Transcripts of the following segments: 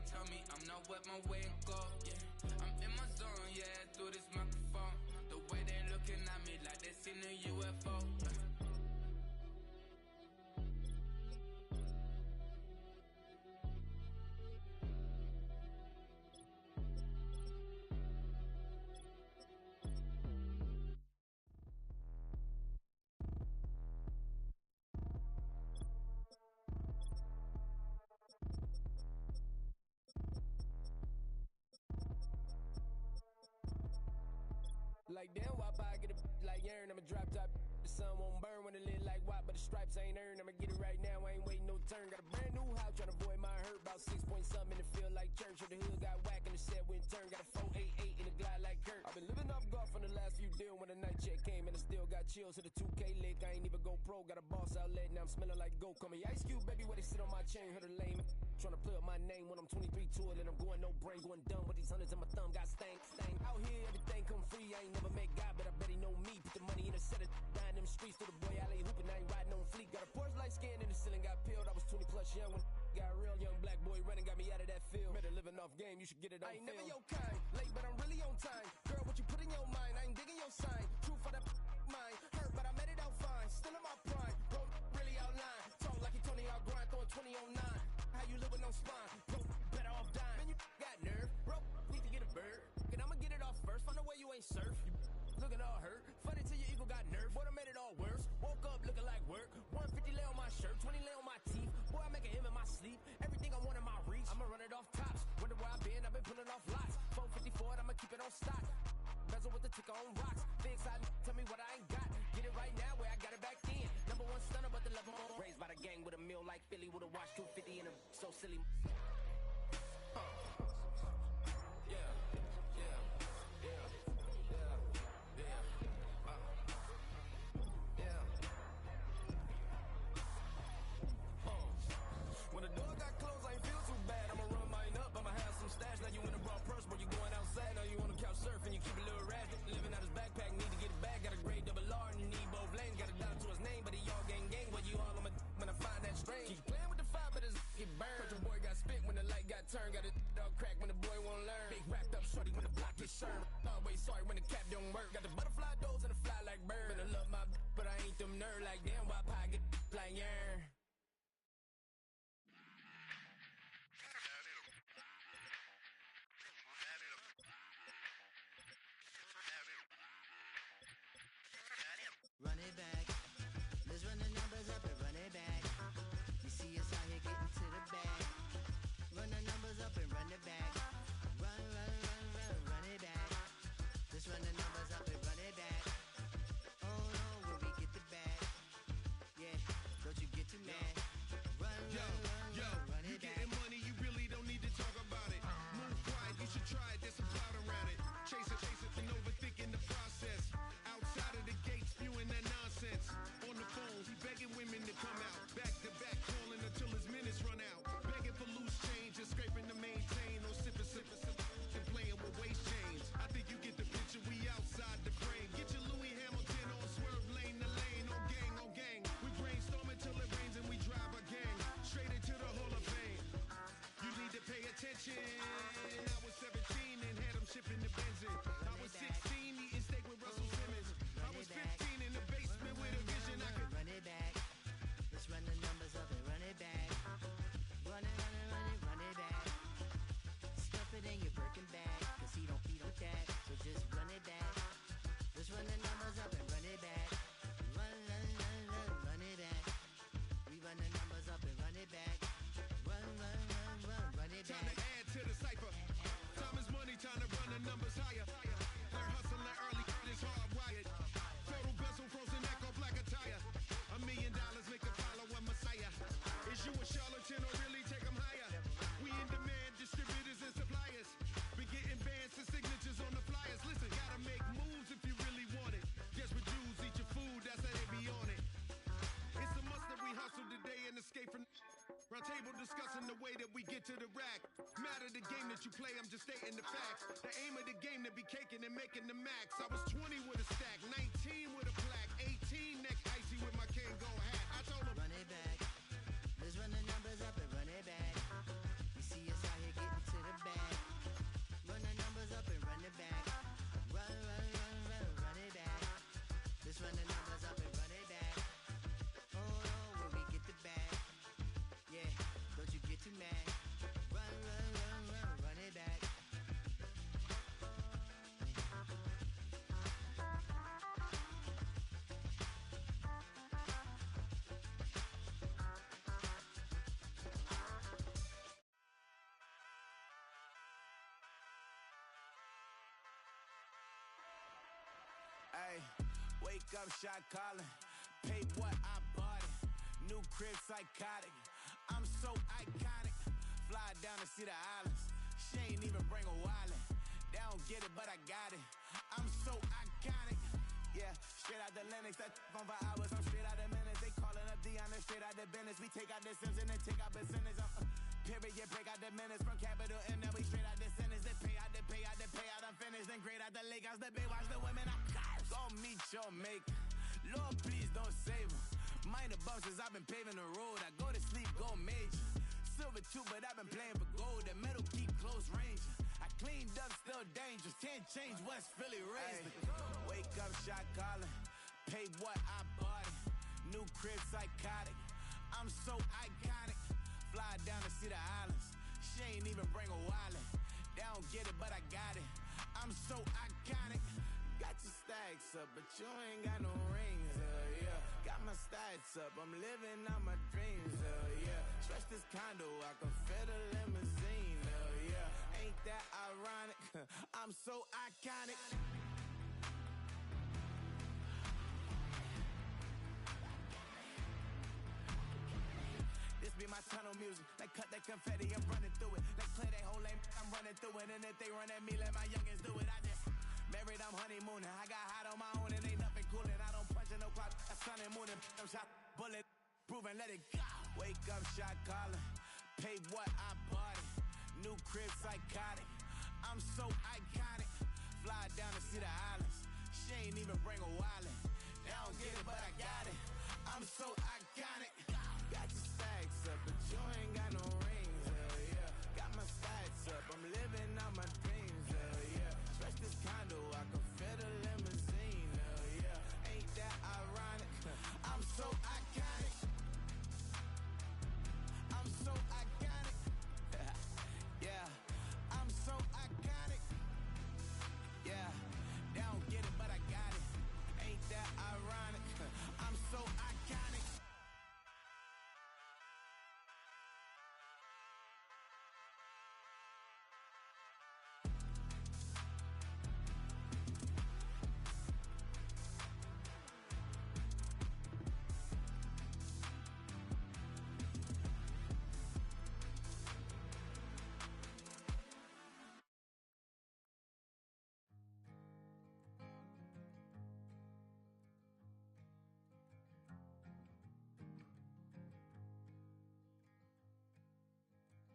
tell me I'm not wet my way and go, yeah. I'm in my zone, yeah, through this microphone. The way they looking at me like they seen a UFO. Like damn, why I get a like urn? I'ma drop top. The sun won't burn when it lit like what, but the stripes ain't earned. I'ma get it right now, I ain't waiting no turn. Got a brand new house, tryna avoid my hurt. About 6 point something in the field like church. Or the hood got whack and the set went turn. Got a 488 in the glide like Kurt. I've been living off golf on the last few deals. When the night check came and I still got chills to the 2K lick. I ain't even go pro, got a boss outlet, now I'm smelling like go. Call me Ice Cube, baby, where they sit on my chain. Heard a lame tryna put up my name when I'm 23 to it. And I'm going no brain, going dumb with these hundreds in my thumb. Got stank. Out here, everything come free. I ain't never met God, but I bet he know me. Put the money in a set of down them streets. Through the boy alley hooping, I ain't riding on fleek. Got a Porsche light skin in the ceiling, got peeled. I was 20 plus young when got real. Young black boy running, got me out of that field. Better living off game, you should get it on film. I ain't never your kind, late but I'm really on time. Girl, what you put in your mind, I ain't digging your sign. True for that mine, hurt but I made it out fine. Still in my prime, bro, really outline. Talk like you Tony out grind, throwing 20 on 9. How you live with no spine, bro, better off dying. Man, you got nerve, bro, need to get a bird. And I'ma get it off first, find a way you ain't surf. You looking all hurt, funny till your ego got nerve. Boy, I made it all worse, woke up looking like work. 150 lay on my shirt, 20 lay on my teeth. Boy, I make an M in my sleep, everything I want in my reach. I'ma run it off tops, wonder where I've been pulling off lots. 454, I'ma keep it on stock. Bezel with the ticker on rocks. Things I tell me what I ain't got. Get it right now where I got it back then. Number one stunner, but the level more. Raised by the gang with a meal like Philly with a watch 250 and a so silly. When the door got closed, I ain't feel too bad. I'ma run mine up, I'ma have some stash. Now you in a raw purse, but you going outside. Now you on the couch surfing, you keep a little ratchet. Living out his backpack, need to get it back. Got a grade double R and you need both lanes. Got a dollar to his name, but he all gang. But you all on my when I find that strange. Keep playing with the fire, but his get burned. But your boy got spit when the light got turned. Got a dog crack when the boy won't learn. Big wrapped up shorty when the block gets served. Always sorry when the cap don't work. Got the butterfly doors and the fly like bird. And I love my but I ain't them nerd like damn. Why pie get like yarn? Run it back. Let's run the numbers up and run it back. You see us out here getting to the bag. Run the numbers up and run it back. Run it back. Let's run the numbers up and run it back. Oh no, when we get the bag. Yeah, don't you get too mad. Run it back. You getting money, you really don't need to talk about it. Move quiet, you should try it, there's some cloud around it. Chase it, and overthinking the process. Outside of the gates, spewing that nonsense. On the phone, he begging women to come out. Back to back, calling until his minutes run out. Begging for loose change, just scraping to maintain. No sipping, and playing with waist chains. I think you get the picture, we outside the frame. Get your Louis Hamilton on swerve lane to lane. On gang. We brainstorm until it rains and we drive a gang. Straight into the Hall of Fame. You need to pay attention. I was 17 and had him shipping the Benzin. I was 16 eating steak with Russell Simmons. I was 15 in the basement with a vision I could run it back. Let's run the numbers up and run it back. Run it back. Stuff it in your Birkin bag, cause he don't feed with that. So just run it back. Let's run the numbers up and run it back. Run it back. We run the numbers up and run it back. Run it back. Time to add to the cipher. Time is money, time to run the numbers higher. Learn hustling early, this hardwired. Total bezel, frozen neck or black attire. $1 million make a follow a messiah. Is you a charlatan or really take them higher? We in demand, distributors and suppliers. Be getting bands and signatures on the flyers. Listen, gotta make moves if you really want it. Guess what Jews eat your food, that's how they be on it. It's a must that we hustle today and escape from round table discussing the way that we get to the rack. Matter the game that you play, I'm just stating the facts. The aim of the game to be caking and making the max. I was 20 with a stack, 19 with a plaque, 18 neck icy with my Kango hat. I told him run it back. Let's run the numbers up and run it back. You see us out here getting Wake up, shot calling. Pay what I bought it. New crib, psychotic. I'm so iconic. Fly down to see the islands. She ain't even bring a wallet. They don't get it, but I got it. I'm so iconic. Yeah, straight out the Lennox. That phone for hours. I'm straight out the minutes. They calling up Dion, straight out the business. We take out the Sims and then take out percentage. Period, break out the minutes from capital and then we straight out the sentence. They pay out, they pay out, they pay out. I'm finished. Then grade out the lake house, the bay watch the women. I go meet your maker. Lord, please don't save them. Minor bumps as I've been paving the road. I go to sleep, go major. Silver too, but I've been playing for gold. The metal keep close range. I cleaned up, still dangerous. Can't change West Philly raised. Wake up, shot calling. Pay what I bought it. New crib, psychotic. I'm so iconic. Fly down to see the islands. She ain't even bring a wallet. They don't get it, but I got it. I'm so iconic. Got your stacks up, but you ain't got no rings, yeah. Got my stats up, I'm living out my dreams, yeah. Stretch this condo, I can fit a limousine, yeah. Ain't that ironic? I'm so iconic. This be my tunnel music. Like cut that confetti, I'm running through it. Like play that whole lane, I'm running through it. And if they run at me, let my youngins do it. I just married, I'm honeymooning. I got hot on my own and ain't nothing coolin'. I don't punch in no clock, I sun and moon and I'm shot bullet. Proven, let it go. Wake up, shot calling. Pay what I bought it. New crib, psychotic. I'm so iconic. Fly down to see the islands. She ain't even bring a wallet. They don't get it, but I got it. I'm so iconic. Got your stacks up, but you ain't got no rings, yeah. Got my stats up, I'm living out my dreams, yeah. Stretch this condo, I can fit a limousine, yeah. Ain't that ironic? I'm so iconic. I'm so iconic. Yeah, I'm so iconic. Yeah, they don't get it, but I got it. Ain't that ironic? I'm so iconic.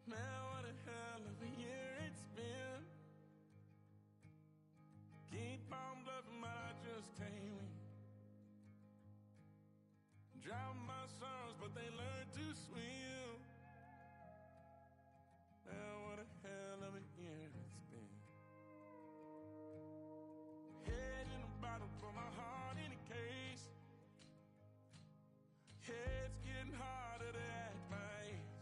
Man, what a hell of a year it's been. Keep on bluffing, but I just can't win. Drown my sorrows, but they learn to swim. Man, what a hell of a year it's been. Head in a bottle, for my heart in a case. Head's getting harder to act my age.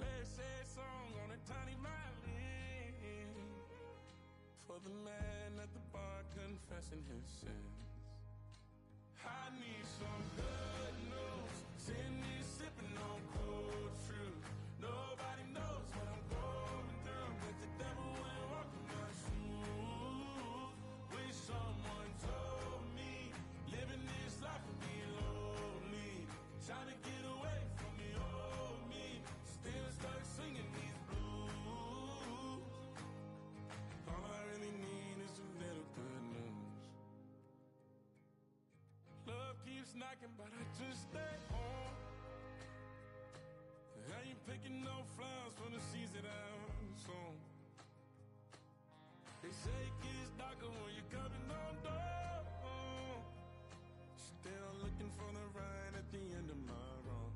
Play a sad song on a tiny violin for the man at the bar confessing his sins. I need some good news. Sitting here sipping on cold truth. Nobody knows what I'm going through, but the devil went walking my shoes. Wish someone told me living this life would be lonely. Trying to get away from me, oh me. Still start singing these blues. All I really need is a little good news. Love keeps knocking, but I just stay home. I ain't picking no flowers for the seeds that I've sown. They say it gets darker when you're coming on door. Still looking for the right at the end of my road.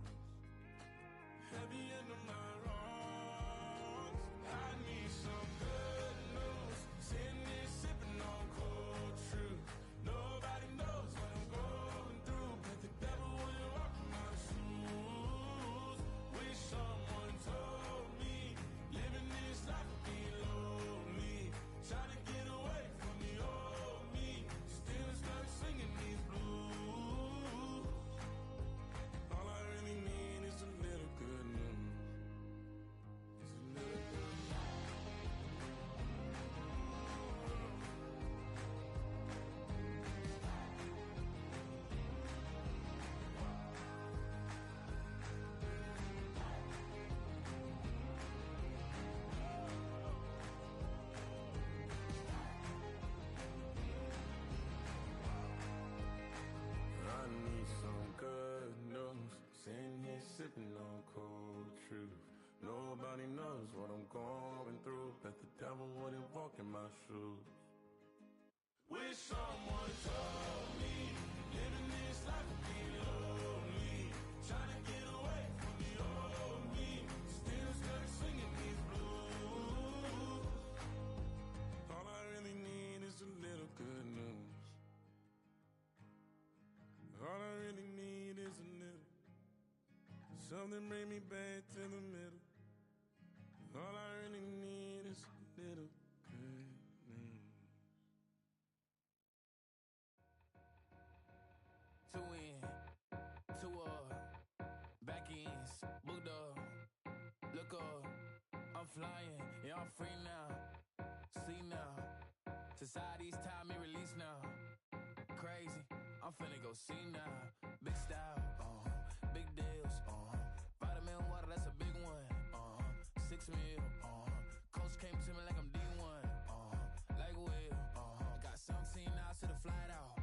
At the end of my wrongs, I need some good news. Sitting here sipping on cold truth. Nobody knows what I'm going through, but the devil will walk in my shoes. Wish someone told me living this life would be lonely. Try to get away from me, oh me. Still start singing these blues. All I really need is a little good news. knows what I'm going through. Bet the devil wouldn't walk in my shoes. Wish someone told me living this life would be lonely. Trying to get away from the old me. Still stuck singing these blues. All I really need is a little good news. All I really need is a little. Something bring me back to the middle. All I really need is a little good news. Two in, two back ends, booked up. Look up, I'm flying, yeah I'm free now. See now, society's time me release now. Crazy, I'm finna go see now. Big style, big deals, vitamin water, that's a big one. 6 mil, coach came to me like I'm D1, like Will, got 17 hours to the flight out.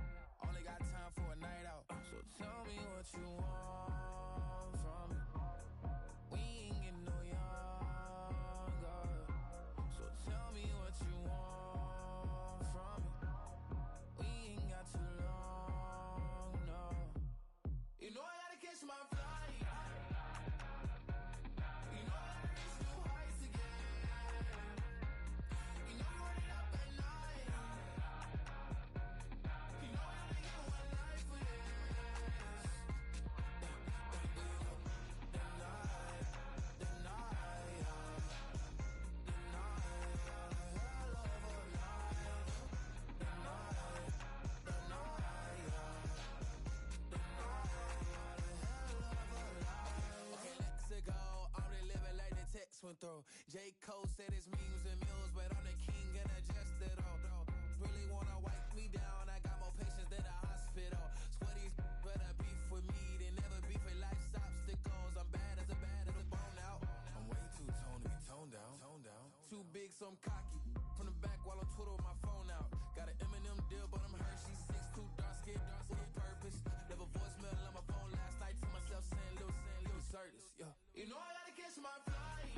Only got time for a night out. So tell me what you want from me. We ain't getting no younger. So tell me what you want from me. We ain't got too long, no. You know I gotta catch my flight. You know I gotta reach new heights again. You know we run it up at night. You know I only get one life for this. Went through. J. Cole said it's memes and mules, but I'm the king and adjust it all. Really wanna wipe me down, I got more patience than a hospital. Sweaties better beef with me, they never beef with life's obstacles. I'm bad as a bone out. I'm way too toned to be toned down. Too big, so I'm cocky. From the back while I'm Twitter with my phone out. Got an Eminem deal, but I'm Hershey 6'2", dark skin, with a purpose. Never voicemail on my phone last night to myself saying little Curtis. Yeah. You know I gotta catch my flight.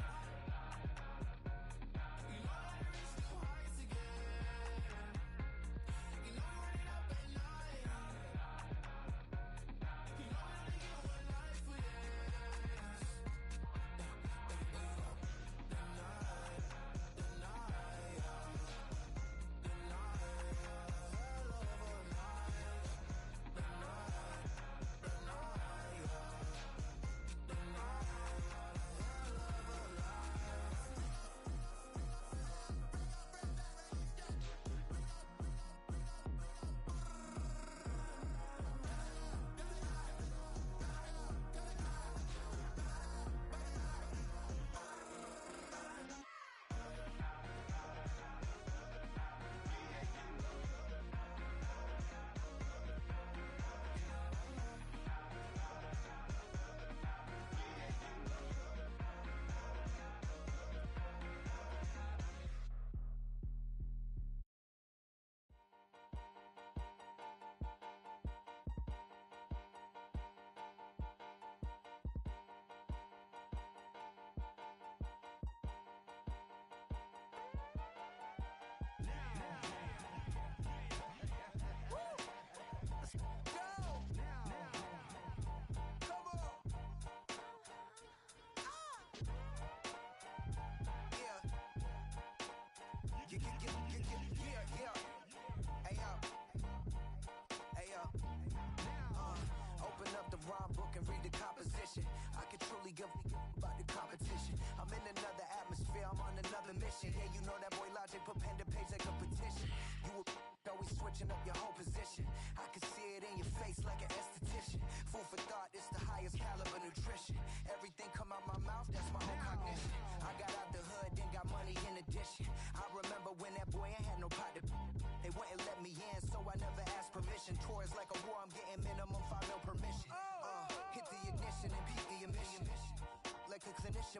You know I gotta reach new heights again. You know we run it up at night. You know I only get one life for this.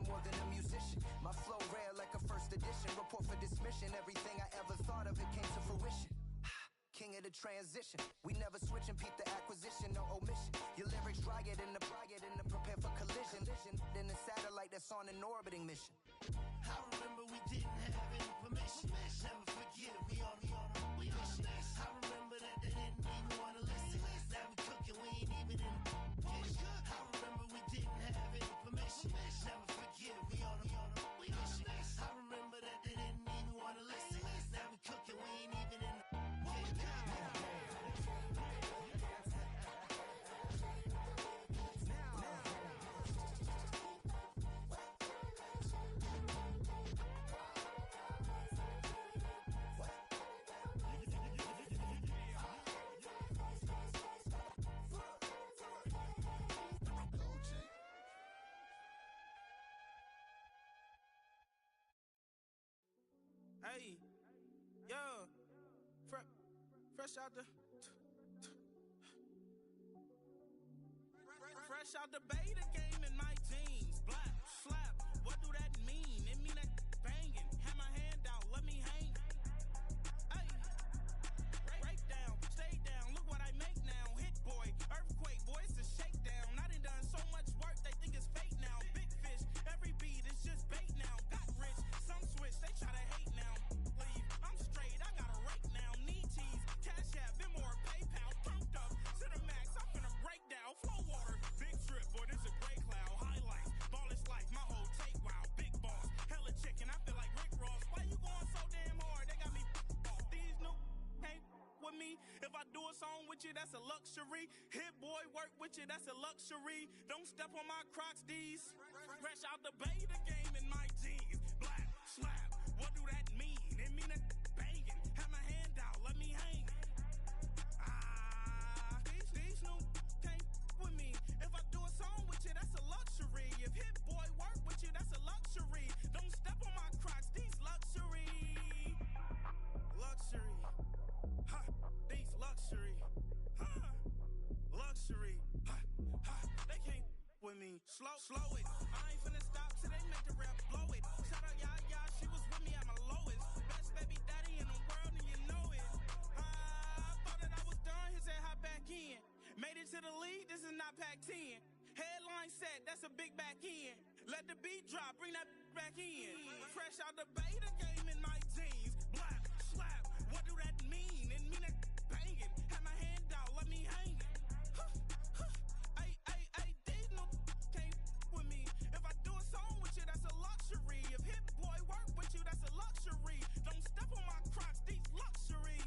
More than a musician. My flow rare like a first edition. Report for dismission. Everything I ever thought of, it came to fruition. King of the transition. We never switch and peep the acquisition, no omission. Your lyrics dry it in the prepare for collision. Then the satellite that's on an orbiting mission. I remember we didn't have any permission. Never forget, we on mission. I remember that they didn't even want to listen. Now we cooking, we ain't even in the kitchen. I remember we didn't have any permission. Never forget, we on mission. I remember that they didn't even want to listen. Now we cooking, we ain't even in the kitchen. Hey, yo, fresh out the beta game in my jeans. Black slap, what do that mean? It mean that banging. Have my hand out, let me hang. Hey, break down, stay down. Look what I make now. Hit boy, earthquake, boy, it's a shakedown. I done so much work, they think it's fake now. Big fish, every beat is just bait now. Got rich, some switch, they try to hate now. Leave, I'm straight, I got a rake now. Need cheese, cash app, Venmo or PayPal. Pumped up to the max, I'm finna break down. Flow water, big trip, boy, this a gray cloud. Highlights, ball is life, my whole take wild. Big boss, hella chicken, I feel like Rick Ross. Why you going so damn hard? They got me off. These new can't with me. If I do a song with you, that's a luxury. Hit boy, work with you, that's a luxury. Don't step on my Crocs, these. Fresh out the beta game in my jeans. Black slap, what do that mean? It mean that banging. Have my hand out, let me hang. These new can't with me. If I do a song with you, that's a luxury. If hit boy work with you, that's a luxury. Don't step on my Crocs, these luxury. Luxury. Ha, these luxury. Ha, luxury. Ha, ha, they can't with me. Slow it. I ain't finna stop till they make the rap blow it. Shout out Yaya, she was with me at my lowest. Best baby daddy in the world and you know it. I thought that I was done, he said hop back in. Made it to the league, this is not Pac-10. Headline set, that's a big back end. Let the beat drop, bring that back in. Fresh out the beta game in my jeans. Black slap, what do that mean? It mean that banging. Have my hand out, let me hang it. These no can't with me. If I do a song with you, that's a luxury. If hit boy work with you, that's a luxury. Don't step on my Crocs, these luxury.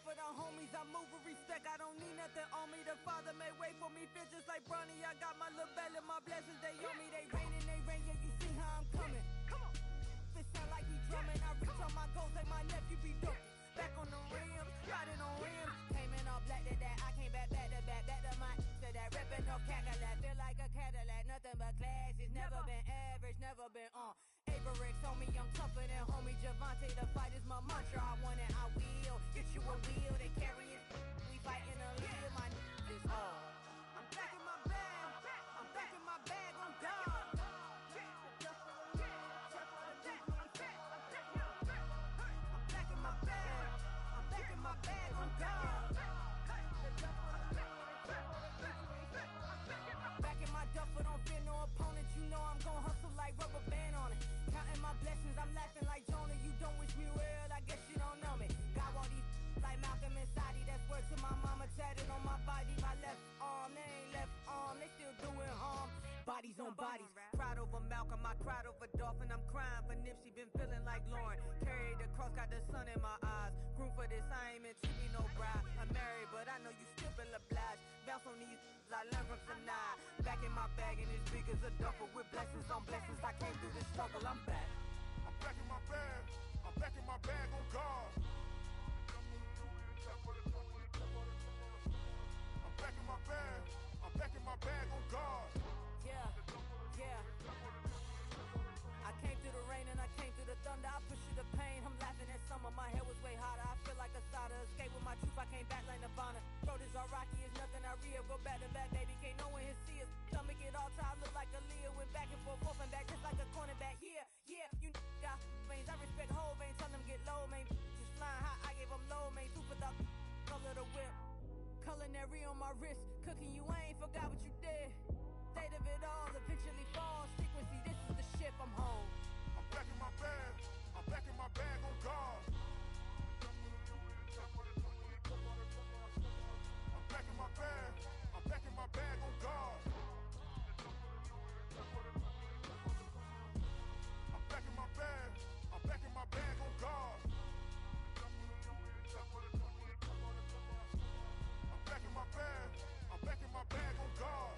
for the homies, I move with respect. I don't need nothing on me. The Father may wait for me. Feel just like Bronny. I got my little belly, my blessings, they on me. They rain, yeah, you see how I'm coming. Come on. It sound like he drumming. I reach on my goals like my nephew be dope. Back on the rims, riding on rims. Came in all black to that. I came back to my to that ripping no Cadillac. Feel like a Cadillac, nothing but class. It's never been average, never been on. Averix on me, I'm tougher than homie Javante. The fight is my mantra. I want it, I will. Get you a wheel, they carry it. We fighting a lead, my is hard. I'm back in my bag. I'm back in my bag on God. Back in my duffel, don't fear no opponent. You know I'm gon' hustle like rubber band on it. Counting my blessings, I'm laughing like Jonah. You don't wish me well, I guess you don't know me. Got all these like Malcolm and Sadie. That's word to my mama, tatted on my body. My left arm, they ain't left arm, they still doing harm. Bodies on bodies, cried over Malcolm, I cried over Dolphin. I'm crying for Nipsey, been feeling like Lauren. Carried the cross, got the sun in my eyes. Groom for this, I ain't meant to be no bride. I'm married, but I know you still feel obliged. Bounce on these, I learned from Sanaa. Back in my bag, and it's big as a duffel. With blessings on blessings, I came through this struggle, I'm back. I'm back in my bag, I'm back in my bag on God. I'm back in my bag, I'm back in my bag on God. Yeah, yeah. I came through the rain and I came through the thunder. I push through the pain, I'm laughing at summer. My hair was way hotter, I feel like a solder. Escape with my truth, I came back like Nirvana. Throat is all rocky, it's nothing I real. Go back to back, baby, can't no one here see us. Stomach it all tied, look like a Leah. Went back and forth and back, just like a cornerback. Yeah, yeah, you got veins, I respect whole veins. Tell them get low, man. Just flying high, I gave them low, man. Super the color the whip. Culinary on my wrist, cooking you, I ain't forgot what you did. State of it all, eventually falls. Frequency, this is the ship, I'm home. I'm back in my bag, I'm back in my bag on God. I'm back in my bag, I'm back in my bag on God. I'm back in my bag, I'm back in my bag on God. I'm back in my bag, I'm back in my bag on God.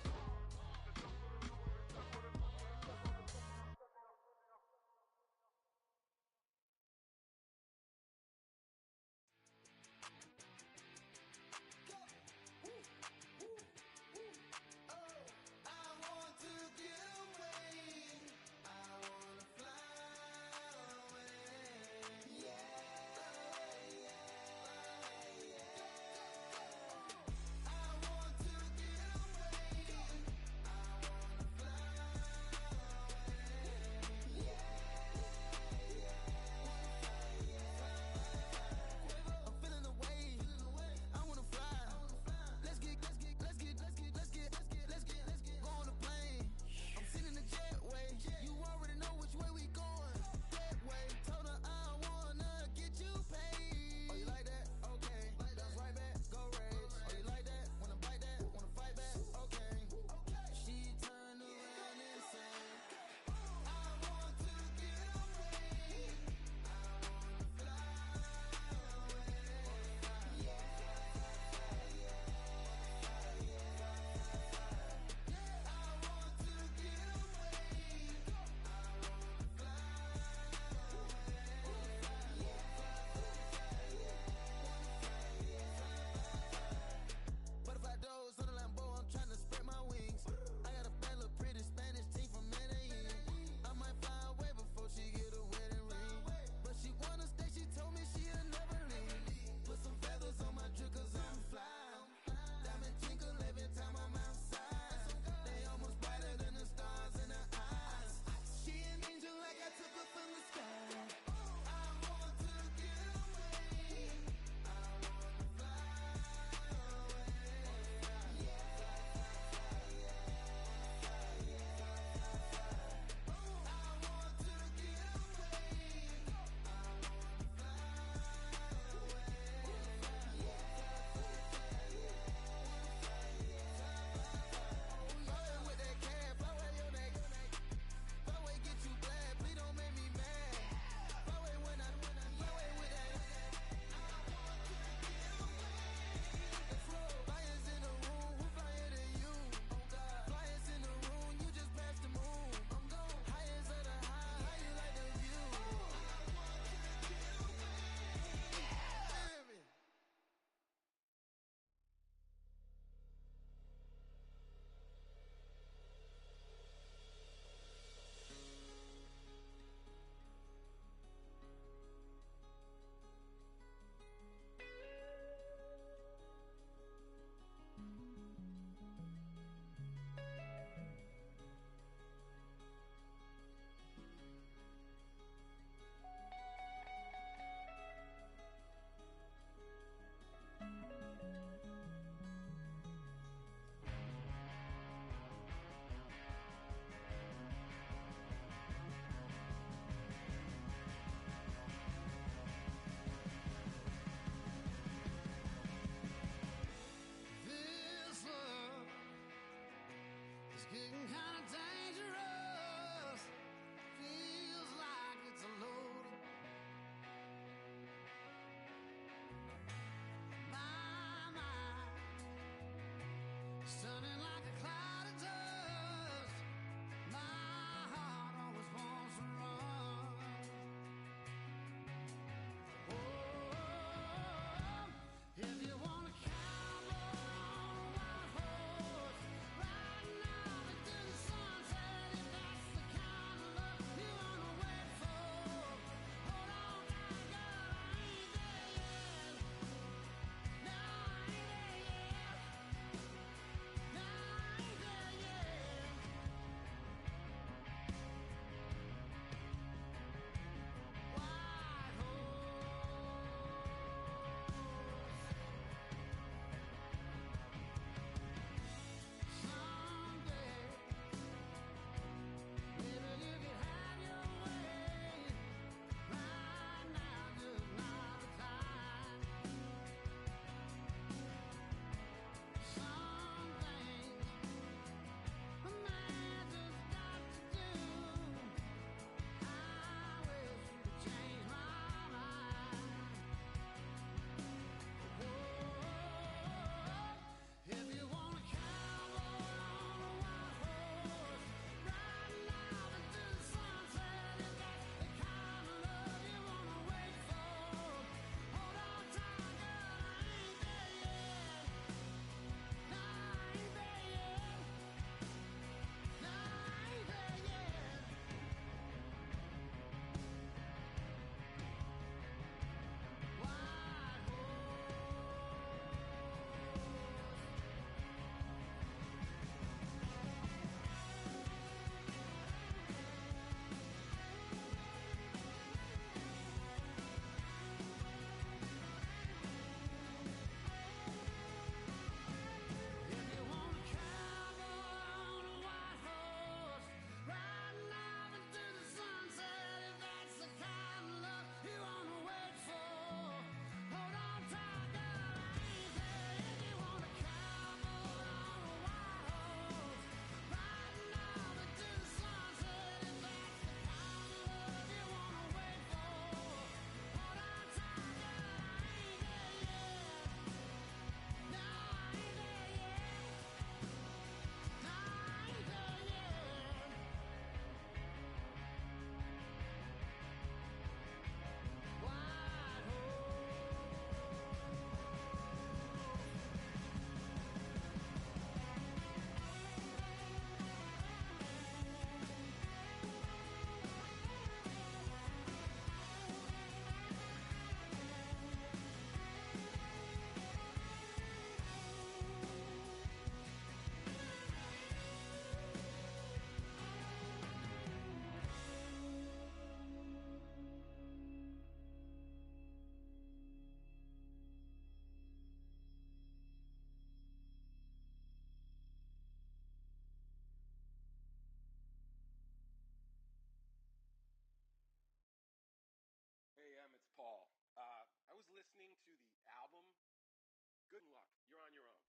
Good luck. You're on your own.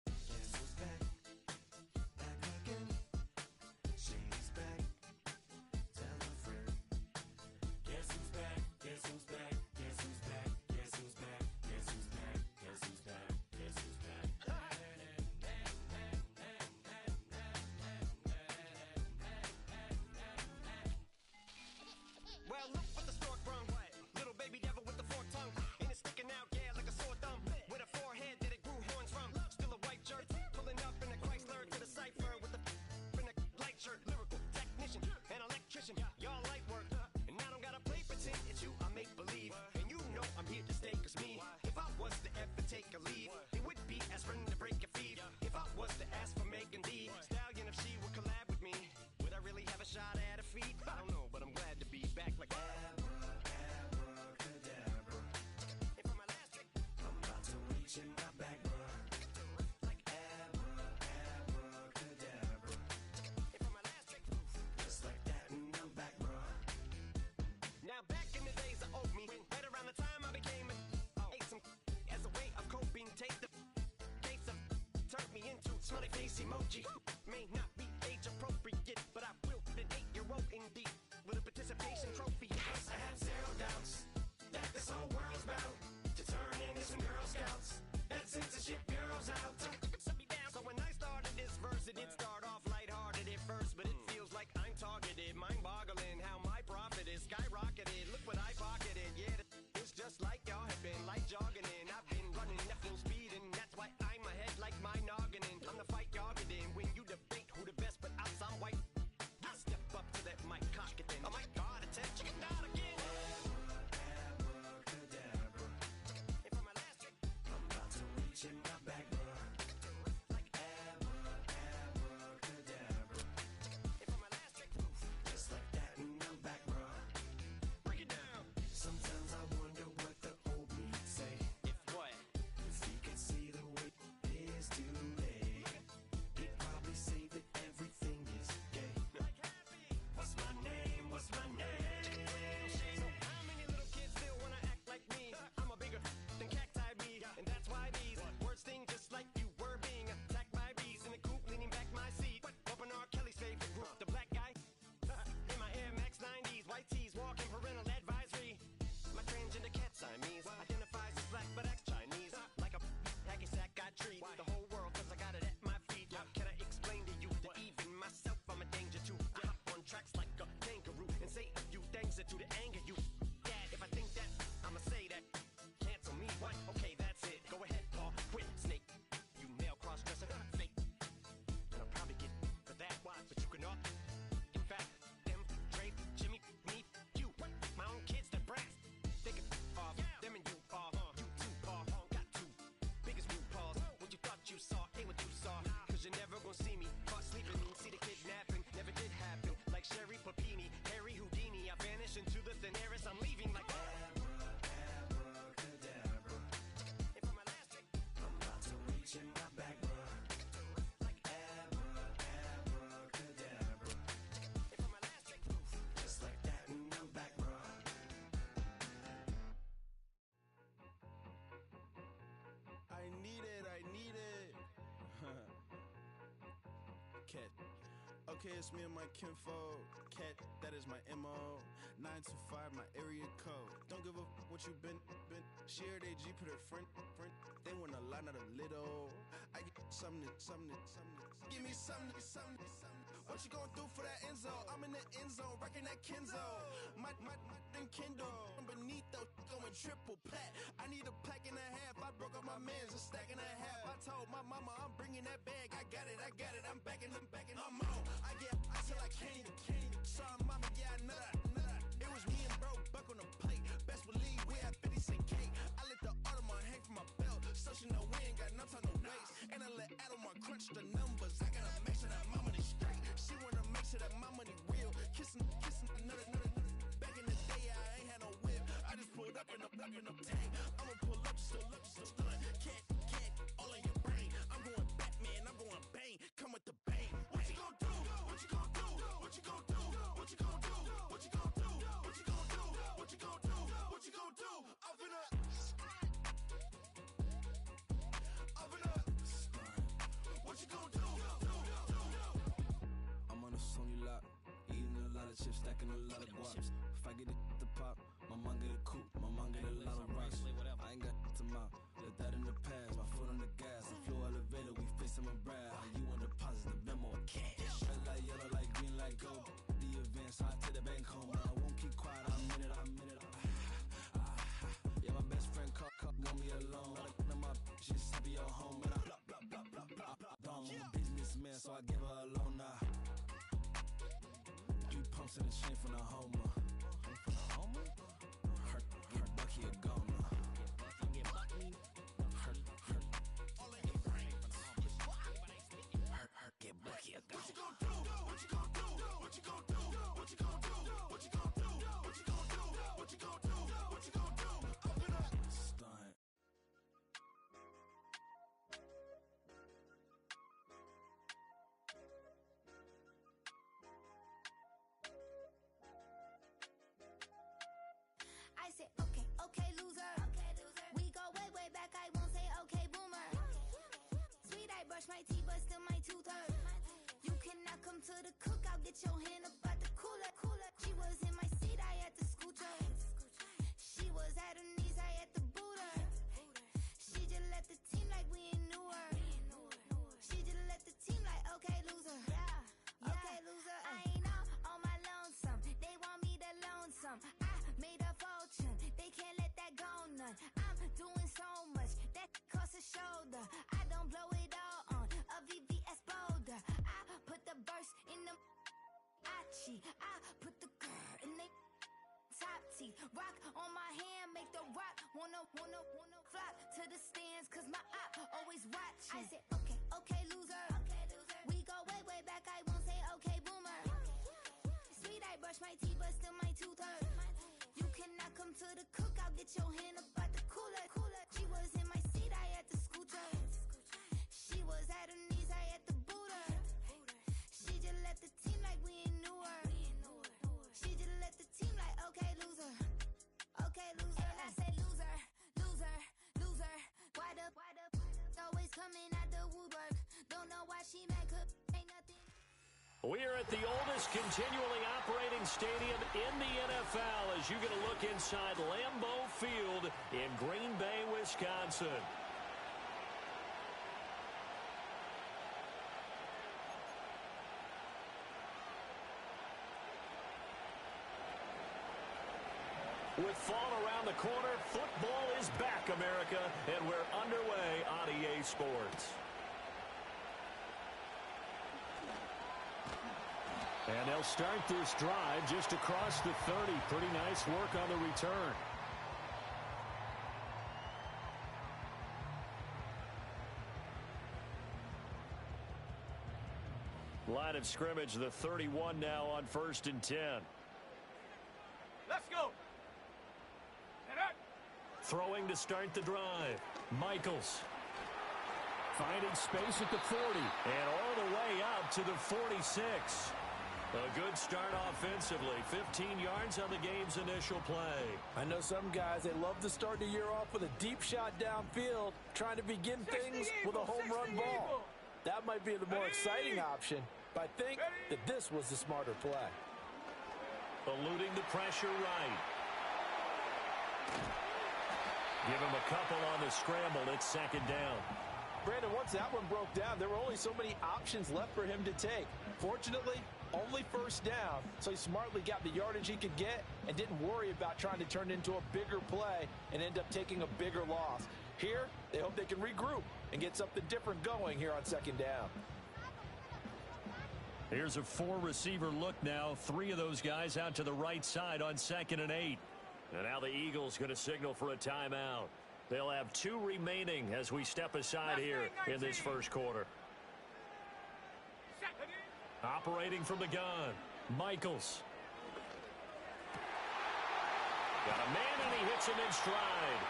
Guess who's back? Back again. Shady's back. Tell a friend. Guess who's back? Guess who's back? Guess who's back? Guess who's back? Guess who's back? Guess who's back? Guess who's back? Well, look what the stork brung. Little baby devil with the forked tongue. And it's sticking out, yeah, like a sore thumb. With a forehead that it grew horns from. Still a white jerk. Pulling up in a Chrysler to the cipher with a in a light shirt. Lyrical technician, an electrician. Y'all light work. And I don't gotta play pretend. It's you, I make believe. And you know I'm here to stay, cause me. If I was to ever take a leave, it would be as friend to break your feet. If I was to ask for Megan D Stallion, if she would collab with me, would I really have a shot at her feet? I don't know, but I'm glad to be back like Abracadabra. And for my last trick, I'm about to reach in my back, bruh. Like abracadabra. and for my last trick, Just like that, and I'm back, bruh. now back in the days of old me, right around the time I became ate some as a way of coping. Take the case of turned me into smiley face emoji. May not be age appropriate, but I will be an 8-year-old indeed with a participation trophy. I have zero doubts that this whole world's about to turn into some Girl Scouts. And censorship bureaus out. Shut me down. So when I started this verse, it did start off lighthearted at first, but it feels like I'm targeted. Mind-boggling how my profit is skyrocketed. Look what I pocketed. Yeah, it's just like y'all have been, like jogging in. I've been running at full speed, and that's why I'm ahead like my noggin. I'm the fight y'all get in when you debate who the best, but I'm some white. I step up to that mic, cock it then. Oh my God, attempt chicken out again. Abracadabra. And for my last trick, I'm about to reach in my back, bruh. Like abracadabra. and for my last trick, Just like that, and I'm back, bruh. break it down. Sometimes I wonder what the old me'd say. If what? If he could see the way it is today, he'd probably say that everything is gay. What's my name? What's my name? So how many little kids still wanna act like me? I'm a bigger than cacti bee, and that's why these words sting just like you were being attacked by bees in the coop, leaning back my seat. Bumping R. Kelly's favorite group, the black guy. In my Air Max 90s, white tees, walking parental advisory. My transgender cat Siamese identifies as black but acts Chinese. Like a hacky sack I treat the whole world cause I got it at my feet. Can I explain to you that even myself I'm a danger to? I hop on tracks like a kangaroo and say a few things that do to anger you. Dad, if I think that, I'ma say that. Cancel me, what? Okay, that's it. Go ahead, Paul. Quit, snake. You male cross-dresser, fake. And I'll probably get for that. Why? But you can all. In fact, them, Dre, Jimmy, me, you. My own kids, they're brass. They can off. Them and you off. You too, Paul. Got two. Biggest root paws. What you thought you saw ain't what you saw. Cause you're never gonna see me caught sleeping. See the kidnapping. Never did happen. Like Sherry Papini, Harry Houdini. I vanish into the thin air as I'm leaving like Abracadabra. And for my last trick, I'm about to reach in my back, bruh. Like abracadabra. and for my last trick, Just like that, and I'm back, bruh. I need it, I need it. Cat. Okay, it's me and my kinfolk. Cat, that is my MO. 925, my area code. Don't give a what you been. Shared AG, put her friend. They want a lot, not a little. I get something. Give me something. What you gonna do for that Enzo? I'm in the end zone, rocking that Kenzo. My and Kindle. I'm beneath though, going triple plat. I need a pack and a half. I broke up my mans, a stack and a half. I told my mama I'm bringing that bag. I got it. I'm backing. I'm on. I till I can't. Sorry, mama, yeah, I know that. It was me and bro, buck on the plate. Best believe we had 50 cent cake. I let the Audemars hang from my belt, so she know we ain't got no time to waste. And I let Adelmar crunch the numbers. I gotta make sure that my money straight. She wanna make sure that my money real. Kissing another. Back in the day, I ain't had no whip. I just pulled up in the tank. I'ma pull up just to stun. Can't, all in your brain. I'm going Batman, I'm going bang. Come with the bang. What you gon' do? What you gon' do? What you gon' do? What you gon' do? What you gon' do? What you gon' do? What you gon' do? What you gon' do? I'm finna. lot of guap. If I get it to pop, my mom get a coupe, my mom get a lot of rocks. I ain't got to mouth, let that in the past. My foot on the gas, the flow elevator, we face him and Brad. How you want deposit the memo of cash? Red like yellow, like green, like gold. The event, so I take the bank home, but I won't keep quiet. I'm in it. Yeah, my best friend called, want me alone. Gotta my just be your home, and I blah blah blah blah blah blah. I'm a businessman, so I give her a loan now. 3 pumps in the chain from the Homer. Her Bucky a goner. Get Bucky a goner. What you gon' do? What you gon' do? What you gon' do? What you gon' do? What you gon' do? What you gon' do? What you gon' do? What you gon' do? Open up. Stunt. I said, okay, loser. We go way back. I won't say okay, boomer. Sweet, I brush my teeth, but still my tooth hurt. You cannot come to the cookout, get your hand up at the cooler. She was in my seat, I had to scoot her. She was at her knees, I had to boot her. She just left the team like we ain't knew her. She just left the team like, okay, loser. Yeah, okay, loser. I ain't on my lonesome. They want me to loan some. I made a fortune. They can't let that go none. I'm doing so much that costs a shoulder. I don't blow it all on a VVS boulder. I put the verse in the Achi. I put the girl in the top teeth. Rock on my hand, make the rock wanna flock to the stands, cause my op always watching. I said, okay, loser. We go way back. I won't say okay, boomer. Sweet, I brush my teeth, but still my tooth hurt. You cannot come to the cookout, get your hand up at the cooler. She was in my seat, I had to scoot her. She was at her knees, I had to boot her. She just left the team like we ain't knew her. She just left the team like, okay, loser. Okay, loser. And I say loser. Why the always coming out the woodwork? Don't know why she mad, cause ain't nothing. We are at the oldest continually operating stadium in the NFL as you get a look inside Lambeau Field in Green Bay, Wisconsin. With fall around the corner, football is back, America, and we're underway on EA Sports. And they'll start this drive just across the 30. Pretty nice work on the return. Line of scrimmage, the 31 now on 1st and 10. Let's go. Throwing to start the drive. Michaels. Finding space at the 40. And all the way out to the 46. A good start offensively. 15 yards on the game's initial play. I know some guys, they love to start the year off with a deep shot downfield, trying to begin things with a home run ball. That might be the more exciting option, but I think that this was the smarter play. Eluding the pressure right. Give him a couple on the scramble. It's 2nd down. Brandon, once that one broke down, there were only so many options left for him to take. Fortunately, only 1st down, so he smartly got the yardage he could get and didn't worry about trying to turn it into a bigger play and end up taking a bigger loss. Here, they hope they can regroup and get something different going here on 2nd down. Here's a 4-receiver look now. 3 of those guys out to the right side on 2nd and 8. And now the Eagles going to signal for a timeout. They'll have 2 remaining as we step aside here in this 1st quarter. Operating from the gun, Michaels. Got a man, and he hits him in stride.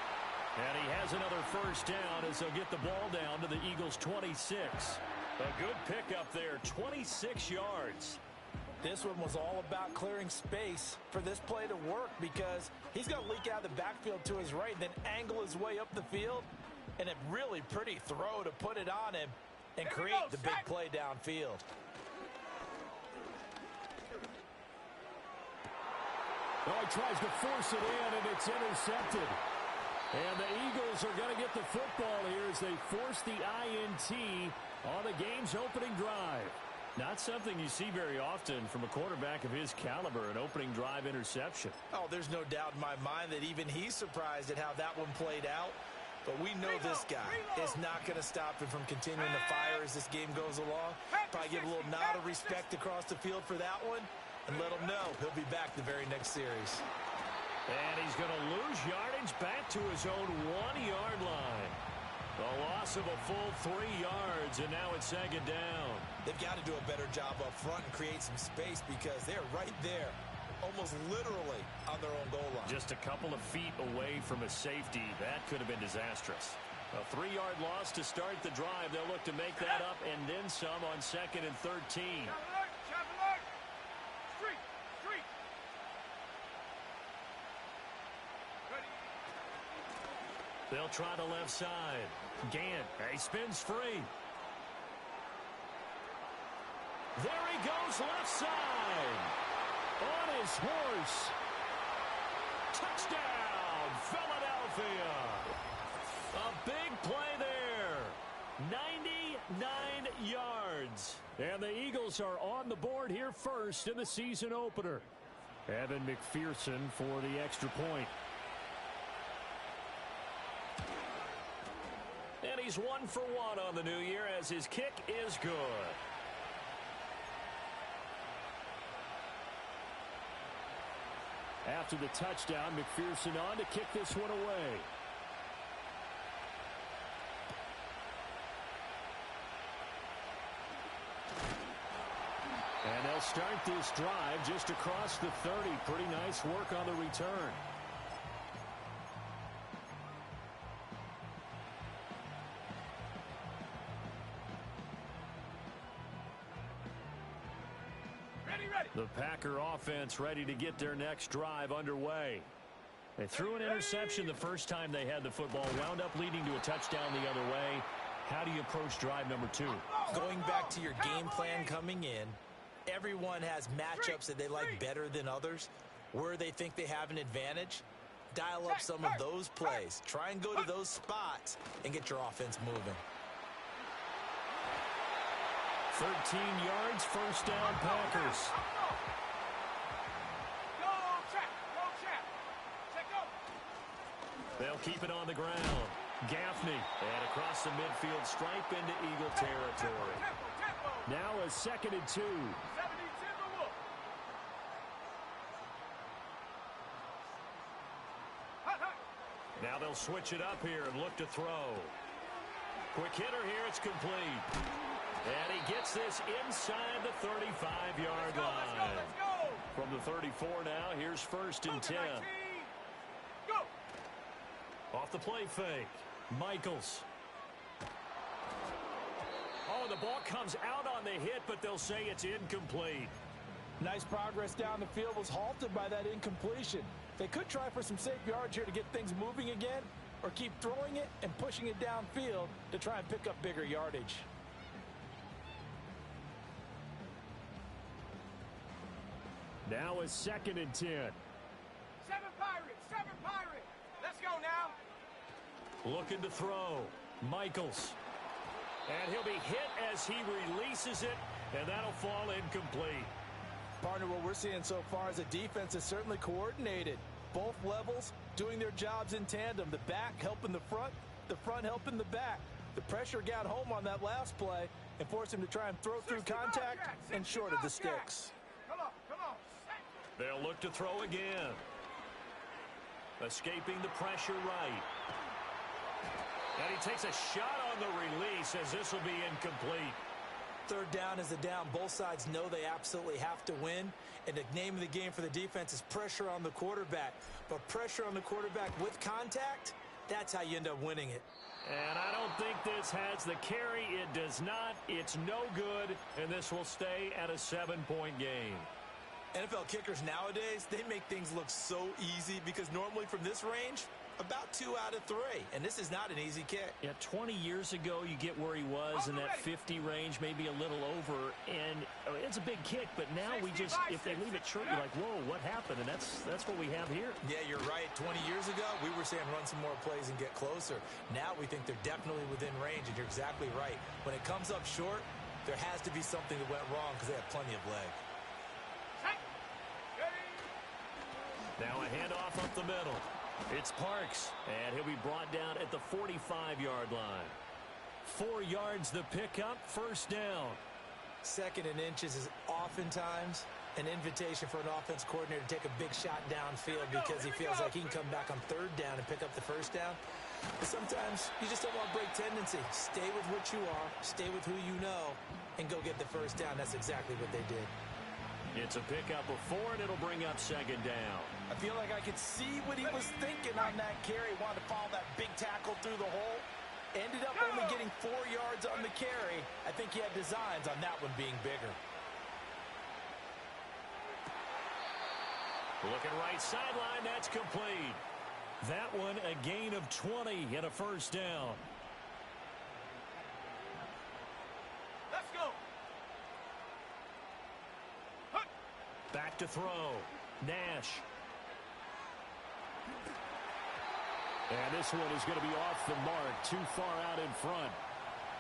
And he has another 1st down as they'll get the ball down to the Eagles' 26. A good pickup there, 26 yards. This one was all about clearing space for this play to work because he's going to leak out of the backfield to his right, then angle his way up the field, and a really pretty throw to put it on him and create the big play downfield. Oh, he tries to force it in, and it's intercepted. And the Eagles are going to get the football here as they force the INT on the game's opening drive. Not something you see very often from a quarterback of his caliber, an opening drive interception. Oh, there's no doubt in my mind that even he's surprised at how that one played out. But we know this guy is not going to stop him from continuing to fire as this game goes along. Probably give a little nod of respect across the field for that one and let him know he'll be back the very next series. And he's going to lose yardage back to his own 1-yard line. A loss of a full 3 yards, and now it's second down. They've got to do a better job up front and create some space because they're right there, almost literally on their own goal line. Just a couple of feet away from a safety. That could have been disastrous. A 3-yard loss to start the drive. They'll look to make that up and then some on 2nd and 13. They'll try the left side. Gant, he spins free. There he goes, left side. On his horse. Touchdown, Philadelphia. A big play there. 99 yards. And the Eagles are on the board here first in the season opener. Evan McPherson for the extra point. And he's 1 for 1 on the new year as his kick is good. After the touchdown, McPherson on to kick this one away. And they'll start this drive just across the 30. Pretty nice work on the return. The Packer offense ready to get their next drive underway. They threw an interception the first time they had the football, wound up leading to a touchdown the other way. How do you approach drive number 2? Going back to your game plan coming in, everyone has matchups that they like better than others. Where they think they have an advantage, dial up some of those plays. Try and go to those spots and get your offense moving. 13 yards, first down, Packers. They'll keep it on the ground. Gaffney, and across the midfield stripe into Eagle territory. Now a 2nd and 2. Now they'll switch it up here and look to throw. Quick hitter here, it's complete. And he gets this inside the 35-yard line. From the 34 now, here's 1st and 10. Off the play fake. Michaels. Oh, the ball comes out on the hit, but they'll say it's incomplete. Nice progress down the field was halted by that incompletion. They could try for some safe yards here to get things moving again, or keep throwing it and pushing it downfield to try and pick up bigger yardage. Now a 2nd and 10. 7 Pirates. Let's go now. Looking to throw. Michaels. And he'll be hit as he releases it, and that'll fall incomplete. Partner, what we're seeing so far is the defense is certainly coordinated. Both levels doing their jobs in tandem. The back helping the front helping the back. The pressure got home on that last play and forced him to try and throw through contact and short of the sticks. Come on. They'll look to throw again. Escaping the pressure right. And he takes a shot on the release as this will be incomplete. 3rd down is the down. Both sides know they absolutely have to win. And the name of the game for the defense is pressure on the quarterback. But pressure on the quarterback with contact, that's how you end up winning it. And I don't think this has the carry. It does not. It's no good. And this will stay at a 7-point game. NFL kickers nowadays, they make things look so easy because normally from this range, about 2 out of 3, and this is not an easy kick. Yeah, 20 years ago, you get where he was in that 50 range, maybe a little over, and it's a big kick, but now we just, if they leave it short, you're like, whoa, what happened? And that's what we have here. Yeah, you're right. 20 years ago, we were saying run some more plays and get closer. Now we think they're definitely within range, and you're exactly right. When it comes up short, there has to be something that went wrong because they have plenty of leg. Now a handoff up the middle. It's Parks, and he'll be brought down at the 45-yard line. 4 yards the pickup, first down. 2nd and inches is oftentimes an invitation for an offense coordinator to take a big shot downfield because he feels like he can come back on 3rd down and pick up the first down. But sometimes you just don't want to break tendency. Stay with what you are, stay with who you know, and go get the first down. That's exactly what they did. It's a pickup of 4, and it'll bring up 2nd down. I feel like I could see what he was thinking on that carry. Wanted to follow that big tackle through the hole. Ended up only getting 4 yards on the carry. I think he had designs on that one being bigger. Looking right sideline, that's complete. That one a gain of 20 and a first down. Let's go. Back to throw. Nash. And this one is going to be off the mark, too far out in front.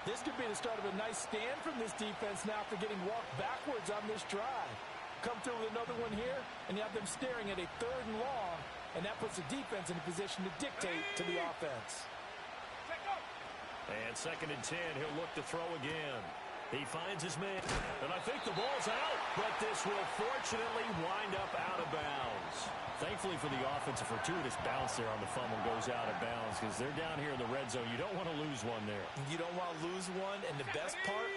This could be the start of a nice stand from this defense now after getting walked backwards on this drive. Come through with another one here, and you have them staring at a 3rd and long, and that puts the defense in a position to dictate to the offense. And 2nd and 10, he'll look to throw again. He finds his man, and I think the ball's out, but this will fortunately wind up out of bounds. Thankfully for the offense, a fortuitous bounce there on the fumble goes out of bounds because they're down here in the red zone. You don't want to lose one there. You don't want to lose one, and the best part,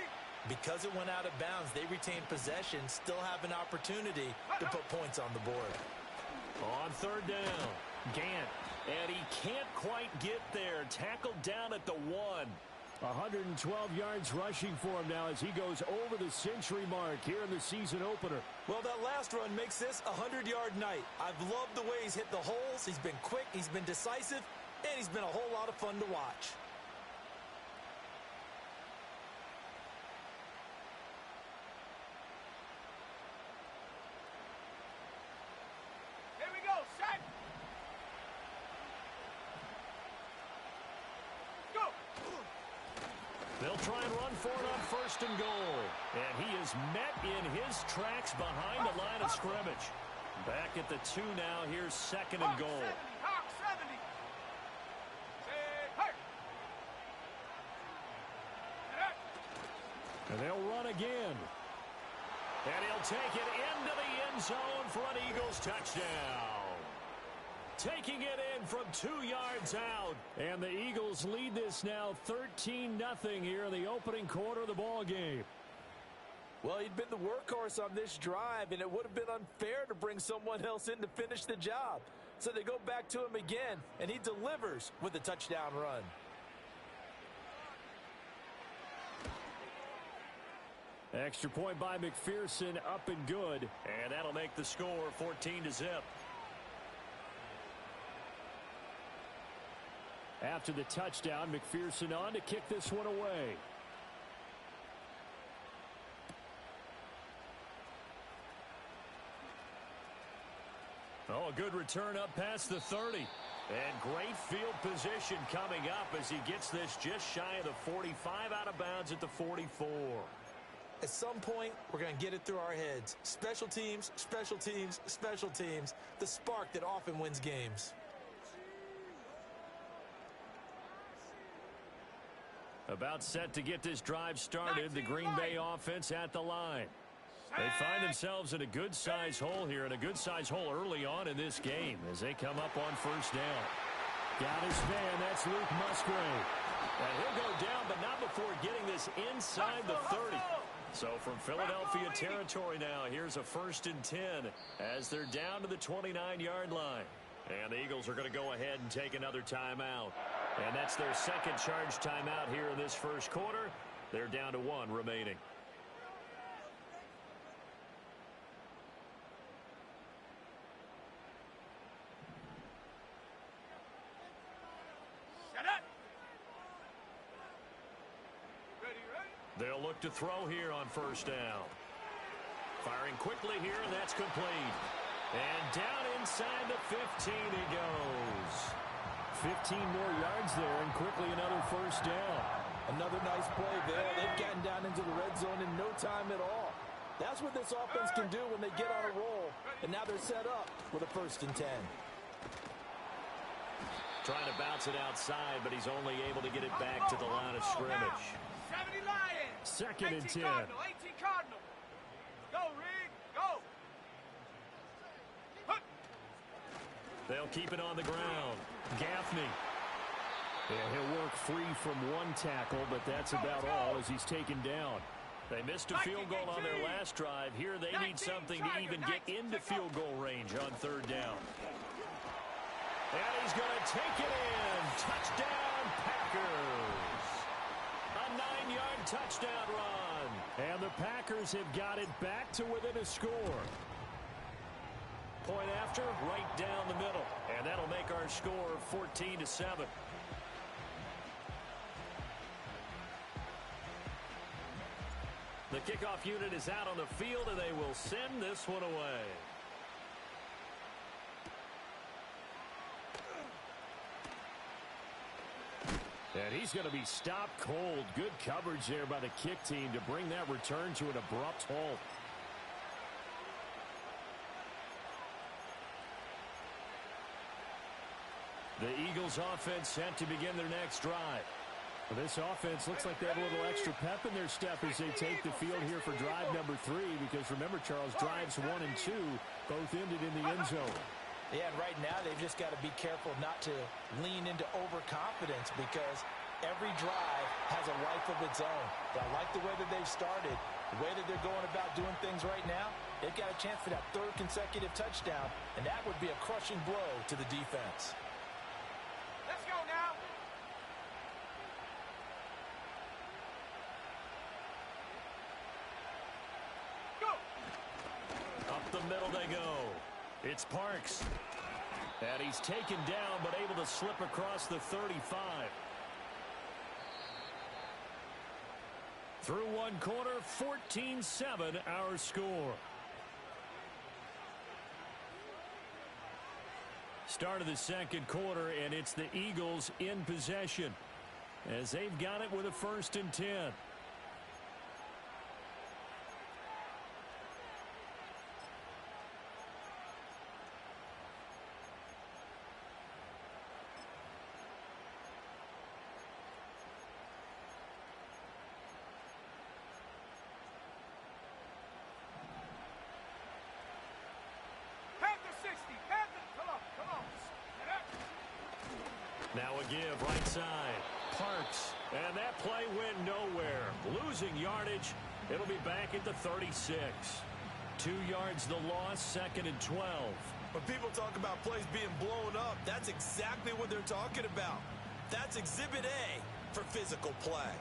because it went out of bounds, they retain possession, still have an opportunity to put points on the board. On 3rd down, Gant, and he can't quite get there. Tackled down at the 1. 112 yards rushing for him now as he goes over the century mark here in the season opener. Well, that last run makes this a 100-yard night. I've loved the way he's hit the holes. He's been quick, he's been decisive, and he's been a whole lot of fun to watch. Here we go, set. Go. They'll try and run for it on 1st and goal. And he is met in his tracks behind the line of scrimmage. Back at the 2 now. Here's 2nd and goal. Hawk 70. And they'll run again. And he'll take it into the end zone for an Eagles touchdown. Taking it in from 2 yards out. And the Eagles lead this now 13-0 here in the opening quarter of the ball game. Well, he'd been the workhorse on this drive, and it would have been unfair to bring someone else in to finish the job. So they go back to him again, and he delivers with a touchdown run. Extra point by McPherson, up and good. And that'll make the score 14-0. After the touchdown, McPherson on to kick this one away. Oh, a good return up past the 30. And great field position coming up as he gets this just shy of the 45 out of bounds at the 44. At some point, we're going to get it through our heads. Special teams, special teams, special teams. The spark that often wins games. About set to get this drive started, the Green Bay offense at the line. They find themselves in a good-sized hole here, and a good-sized hole early on in this game as they come up on 1st down. Got his man, that's Luke Musgrave. And he'll go down, but not before getting this inside the 30. So from Philadelphia territory now, here's a 1st and 10 as they're down to the 29-yard line. And the Eagles are going to go ahead and take another timeout. And that's their 2nd charge timeout here in this 1st quarter. They're down to 1 remaining. They'll look to throw here on first down. Firing quickly here, and that's complete. And down inside the 15 he goes. 15 more yards there, and quickly another first down. Another nice play there. They've gotten down into the red zone in no time at all. That's what this offense can do when they get on a roll. And now they're set up with a 1st and 10. Trying to bounce it outside, but he's only able to get it back to the line of scrimmage. 70 Lions. 2nd and 10. Cardinal, 18 Cardinal. Go, Rig, go. They'll keep it on the ground. Gaffney. Yeah, he'll work free from one tackle, but that's about all as he's taken down. They missed a field goal on their last drive. Here they need something to even get into field goal range on 3rd down. And he's going to take it in. Touchdown, Packers. A 9-yard touchdown run. And the Packers have got it back to within a score. Point after, right down the middle. And that'll make our score 14-7. The kickoff unit is out on the field, and they will send this one away. And he's going to be stopped cold. Good coverage there by the kick team to bring that return to an abrupt halt. The Eagles offense set to begin their next drive. Well, this offense looks like they have a little extra pep in their step as they take the field here for drive number 3, because remember, Charles, drives 1 and 2 both ended in the end zone. Yeah, and right now they've just got to be careful not to lean into overconfidence, because every drive has a life of its own. But I like the way that they've started, the way that they're going about doing things right now. They've got a chance for that 3rd consecutive touchdown, and that would be a crushing blow to the defense. Let's go now. Up the middle they go. It's Parks. And he's taken down, but able to slip across the 35. Through one quarter, 14-7 our score. Start of the 2nd quarter, and it's the Eagles in possession as they've got it with a 1st and 10. Now a give right side. Parks. And that play went nowhere. Losing yardage. It'll be back at the 36. 2 yards the loss, 2nd and 12. When people talk about plays being blown up, that's exactly what they're talking about. That's Exhibit A for physical play.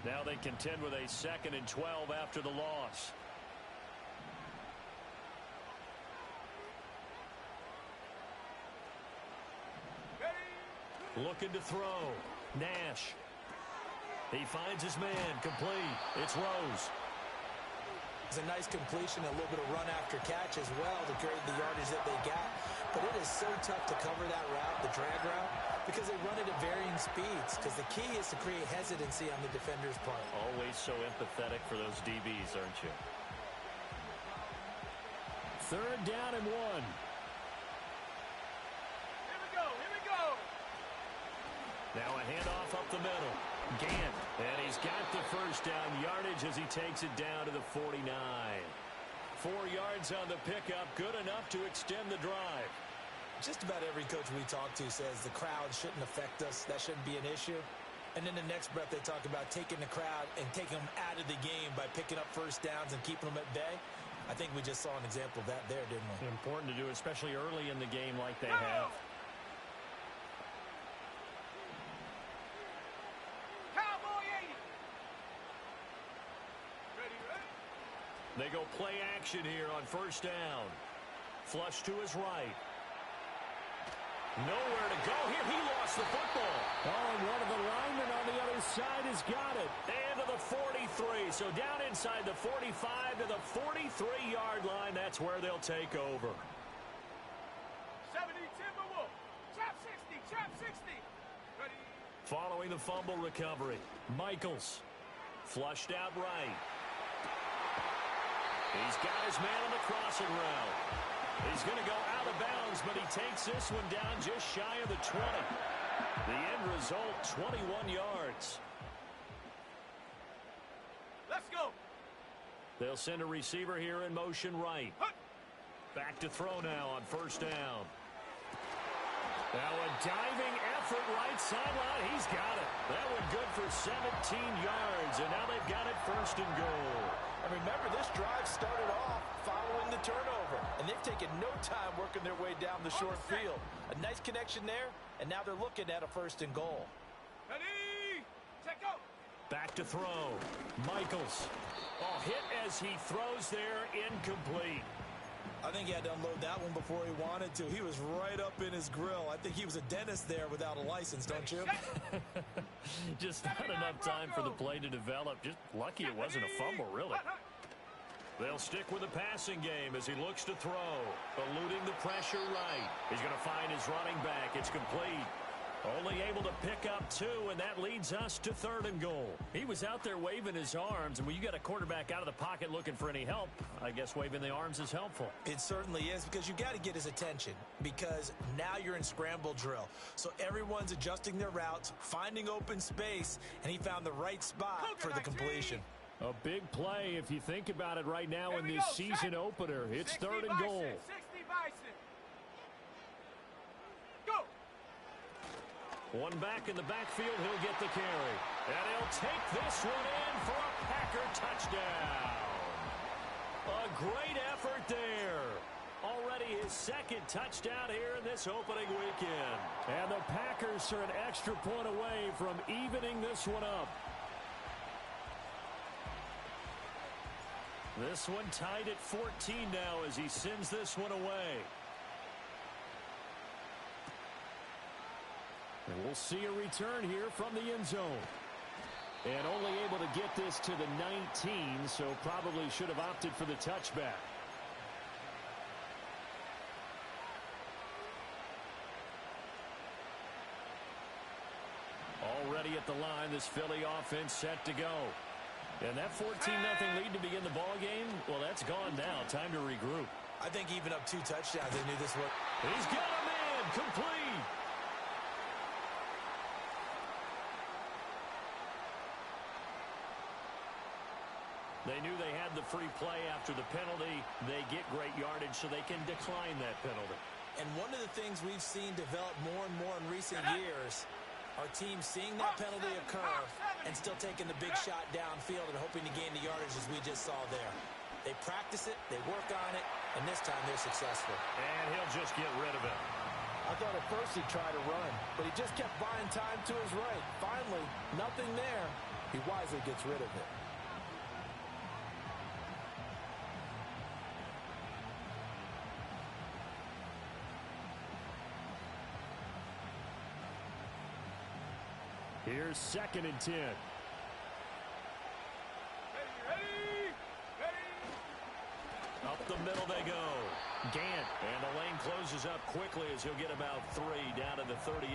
Now they contend with a 2nd and 12 after the loss. Looking to throw. Nash. He finds his man. Complete. It's Rose. It's a nice completion, a little bit of run after catch as well to create the yardage that they got. But it is so tough to cover that route, the drag route, because they run it at varying speeds. Because the key is to create hesitancy on the defender's part. Always so empathetic for those DBs, aren't you? 3rd down and 1. Now a handoff up the middle. Gant. And he's got the 1st down yardage as he takes it down to the 49. 4 yards on the pickup. Good enough to extend the drive. Just about every coach we talk to says the crowd shouldn't affect us. That shouldn't be an issue. And then the next breath they talk about taking the crowd and taking them out of the game by picking up 1st downs and keeping them at bay. I think we just saw an example of that there, didn't we? Important to do, especially early in the game like they have. They go play action here on 1st down. Flush to his right. Nowhere to go here. He lost the football. Oh, and one of the linemen on the other side has got it. And to the 43. So down inside the 45 to the 43-yard line. That's where they'll take over. 70 Timberwolves. Trap 60. Trap 60. Ready. Following the fumble recovery, Michaels flushed out right. He's got his man on the crossing route. He's going to go out of bounds, but he takes this one down just shy of the 20. The end result, 21 yards. Let's go. They'll send a receiver here in motion right. Back to throw now on first down. Now a diving effort right sideline. He's got it. That one good for 17 yards, and now they've got it first and goal. And remember, this drive started off following the turnover, and they've taken no time working their way down the short field. A nice connection there, and now they're looking at a first and goal. Ready. Check out. Back to throw. Michaels. Oh, hit as he throws there, incomplete. I think he had to unload that one before he wanted to. He was right up in his grill. I think he was a dentist there without a license, don't you? Just not enough time for the play to develop. Just lucky it wasn't a fumble, really. They'll stick with the passing game as he looks to throw. Eluding the pressure right. He's going to find his running back. It's complete. Only able to pick up 2, and that leads us to third and goal. He was out there waving his arms, and when you got a quarterback out of the pocket looking for any help, I guess waving the arms is helpful. It certainly is, because you got to get his attention, because now you're in scramble drill. So everyone's adjusting their routes, finding open space, and he found the right spot for the completion. A big play if you think about it right now in this season opener. It's third and goal. 60 Bison. Go. One back in the backfield, he'll get the carry. And he'll take this one in for a Packer touchdown. A great effort there. Already his second touchdown here in this opening weekend. And the Packers are an extra point away from evening this one up. This one tied at 14 now as he sends this one away. And we'll see a return here from the end zone. And only able to get this to the 19, so probably should have opted for the touchback. Already at the line, this Philly offense set to go. And that 14-0 lead to begin the ball game, well, that's gone now. Time to regroup. I think even up 2 touchdowns, they knew this would. He's got a man, complete. They knew they had the free play after the penalty. They get great yardage, so they can decline that penalty. And one of the things we've seen develop more and more in recent years are teams seeing that penalty occur and still taking the big shot downfield and hoping to gain the yardage as we just saw there. They practice it, they work on it, and this time they're successful. And he'll just get rid of it. I thought at first he'd try to run, but he just kept buying time to his right. Finally, nothing there. He wisely gets rid of it. Here's 2nd and 10. Ready. Up the middle they go. Gant. And the lane closes up quickly as he'll get about 3 down to the 38.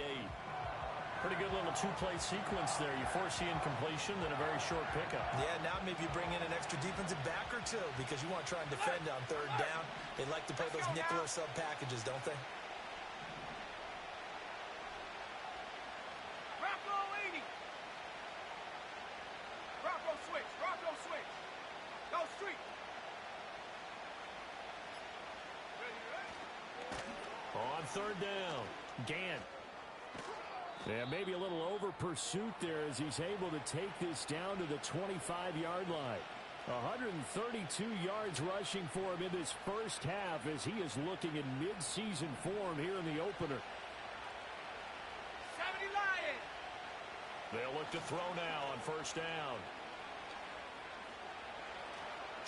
Pretty good little 2-play sequence there. You force the incompletion, then a very short pickup. Yeah, now maybe you bring in an extra defensive back or 2 because you want to try and defend on 3rd down. They like to play those nickel or sub packages, don't they? On 3rd down, Gant. Yeah, maybe a little over pursuit there as he's able to take this down to the 25-yard line. 132 yards rushing for him in this first half as he is looking in mid-season form here in the opener. 70 Lions. They'll look to throw now on 1st down.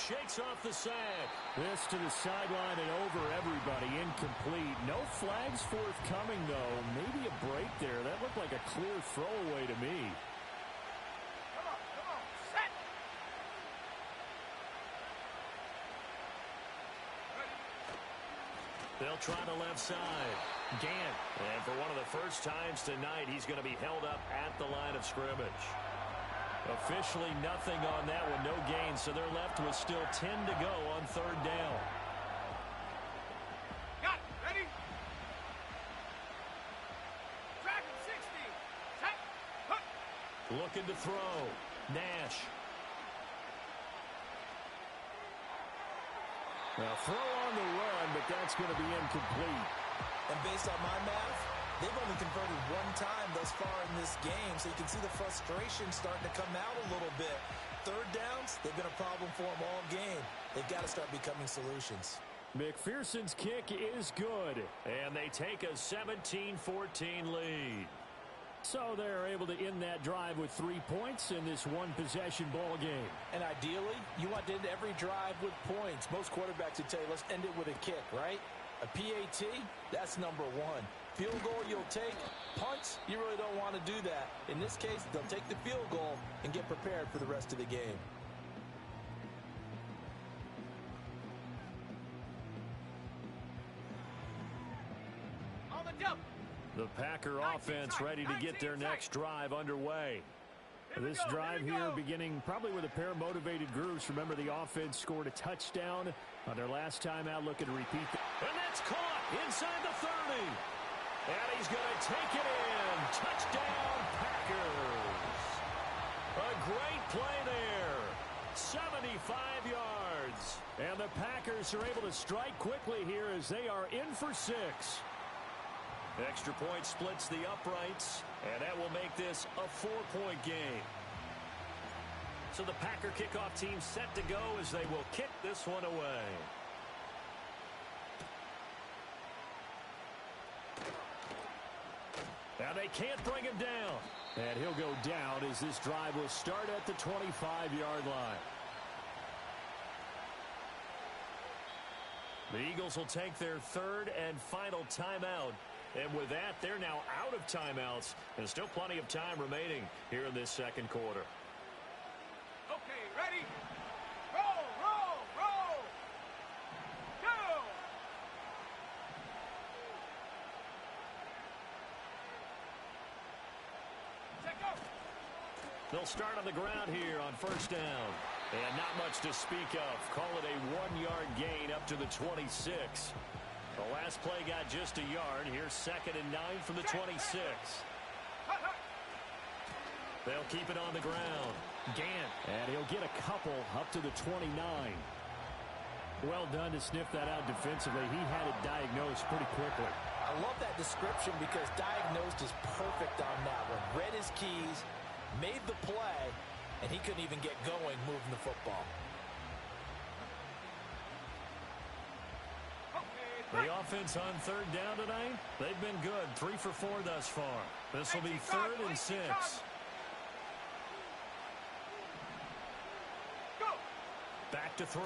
shakes off the sack. This to the sideline and over everybody. Incomplete. No flags forthcoming, though. Maybe a break there. That looked like a clear throwaway to me. They'll try the left side. Gant. And for one of the first times tonight, he's going to be held up at the line of scrimmage. Officially nothing on that one. No gain, so they're left with still 10 to go on third down. Got it. Ready? Dragon 60. Set. Hook. Looking to throw. Nash. Now throw on the run, but that's going to be incomplete. And based on my math, they've only converted one time thus far in this game, so you can see the frustration starting to come out a little bit. Third downs, they've been a problem for them all game. They've got to start becoming solutions. McPherson's kick is good. And they take a 17-14 lead. So they're able to end that drive with 3 points in this one-possession ball game. And ideally, you want to end every drive with points. Most quarterbacks would tell you, let's end it with a kick, right? A PAT, that's number one. Field goal you'll take. Punts, you really don't want to do that. In this case, they'll take the field goal and get prepared for the rest of the game. On the double. The Packer offense ready to get their next drive underway. This drive here beginning probably with a pair of motivated groups. Remember, the offense scored a touchdown on their last time out, looking to repeat. And that's caught inside the 30. And he's going to take it in. Touchdown, Packers. A great play there. 75 yards. And the Packers are able to strike quickly here as they are in for 6. Extra point splits the uprights, and that will make this a 4-point game. So the Packer kickoff team set to go as they will kick this one away. Now they can't bring him down. And he'll go down as this drive will start at the 25-yard line. The Eagles will take their third and final timeout. And with that, they're now out of timeouts. And still plenty of time remaining here in this second quarter. Okay, ready? Roll, roll, roll. Go. Check go. They'll start on the ground here on first down. And not much to speak of. Call it a 1-yard gain up to the 26. The last play got just a yard. Here's 2nd and 9 from the 26. They'll keep it on the ground. Gant. And he'll get a couple up to the 29. Well done to sniff that out defensively. He had it diagnosed pretty quickly. I love that description because diagnosed is perfect on that one. Read his keys, made the play, and he couldn't even get going moving the football. The offense on third down tonight, they've been good. 3 for 4 thus far. This will be 3rd and 6. Back to throw.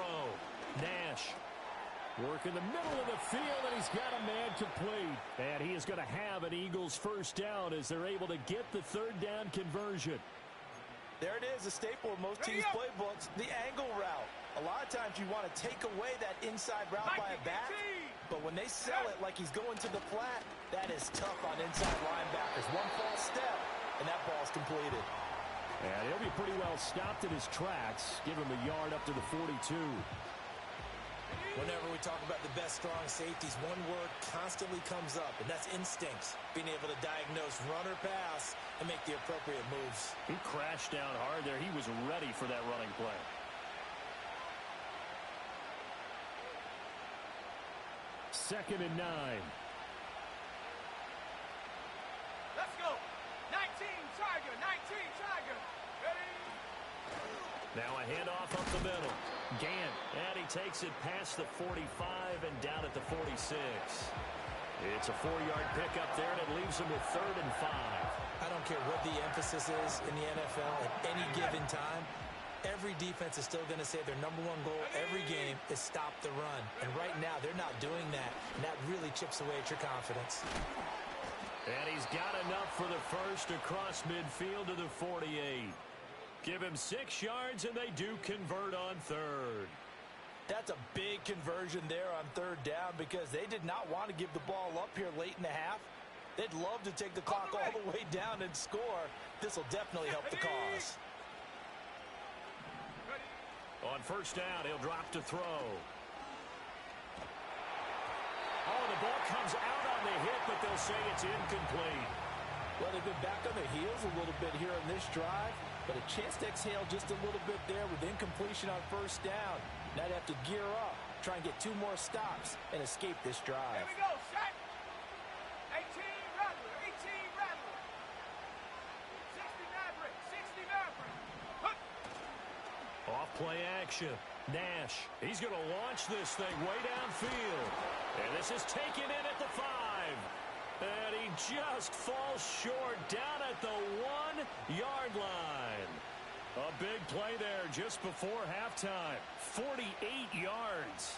Nash. Work in the middle of the field, and he's got a man complete. And he is going to have an Eagles first down as they're able to get the third down conversion. There it is, a staple of most teams' playbooks, the angle route. A lot of times you want to take away that inside route by a back, but when they sell it like he's going to the flat, that is tough on inside linebackers. One false step, and that ball's completed. And he'll be pretty well stopped in his tracks. Give him a yard up to the 42. Whenever we talk about the best strong safeties, one word constantly comes up, and that's instincts. Being able to diagnose run or pass and make the appropriate moves. He crashed down hard there. He was ready for that running play. Second and 9. Let's go. 19 Tiger, 19 Tiger. Ready? Now a handoff up the middle. Gant, and he takes it past the 45 and down at the 46. It's a 4-yard pickup there, and it leaves him with 3rd and 5. I don't care what the emphasis is in the NFL at any given time. Every defense is still going to say their number one goal every game is stop the run. And right now, they're not doing that, and that really chips away at your confidence. And he's got enough for the first across midfield to the 48. Give him 6 yards, and they do convert on third. That's a big conversion there on third down because they did not want to give the ball up here late in the half. They'd love to take the clock all the way down and score. This will definitely help the cause. On first down, he'll drop to throw. Oh, the ball comes out on the hit, but they'll say it's incomplete. Well, they've been back on their heels a little bit here on this drive, but a chance to exhale just a little bit there with incompletion on first down. Now they have to gear up, try and get 2 more stops, and escape this drive. Here we go, Shaq. 18 Rattler, 18 Rattler. 60 Maverick, 60 Maverick. Hup. Off play action. Nash, he's going to launch this thing way downfield. And this is taken in at the 5. And he just falls short down at the 1-yard line. A big play there just before halftime. 48 yards.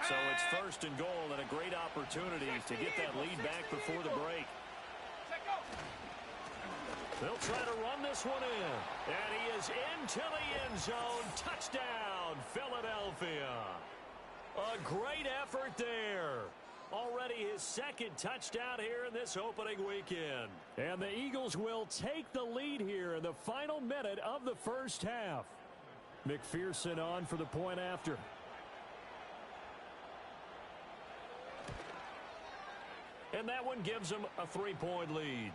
So it's first and goal and a great opportunity to get that lead back before the break. They'll try to run this one in. And he is into the end zone. Touchdown, Philadelphia. A great effort there. Already his 2nd touchdown here in this opening weekend. And the Eagles will take the lead here in the final minute of the first half. McPherson on for the point after. And that one gives them a 3-point lead.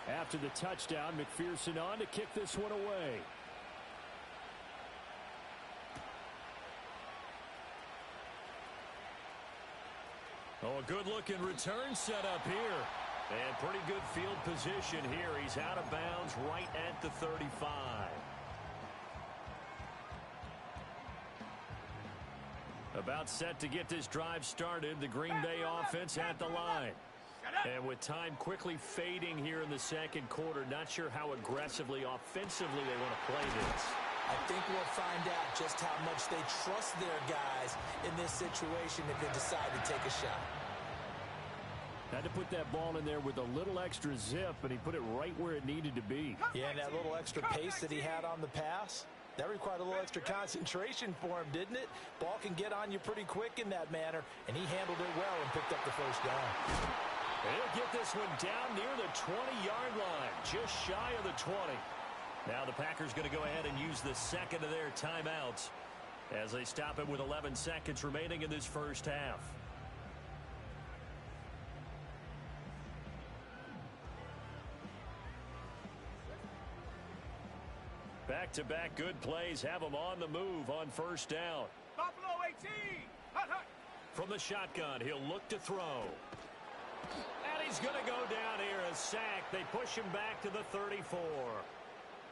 After the touchdown, McPherson on to kick this one away. Oh, a good-looking return set up here. And pretty good field position here. He's out of bounds right at the 35. About set to get this drive started. The Green Bay offense at the line. And with time quickly fading here in the second quarter, not sure how aggressively, offensively they want to play this. I think we'll find out just how much they trust their guys in this situation if they decide to take a shot. Had to put that ball in there with a little extra zip, and he put it right where it needed to be. Yeah, and that little extra pace that he had on the pass, that required a little extra concentration for him, didn't it? Ball can get on you pretty quick in that manner, and he handled it well and picked up the first down. He'll get this one down near the 20-yard line, just shy of the 20. Now the Packers going to go ahead and use the second of their timeouts as they stop it with 11 seconds remaining in this first half. Back-to-back good plays have them on the move on first down. Buffalo 18. Hut, hut. From the shotgun, he'll look to throw. And he's going to go down here, a sack. They push him back to the 34.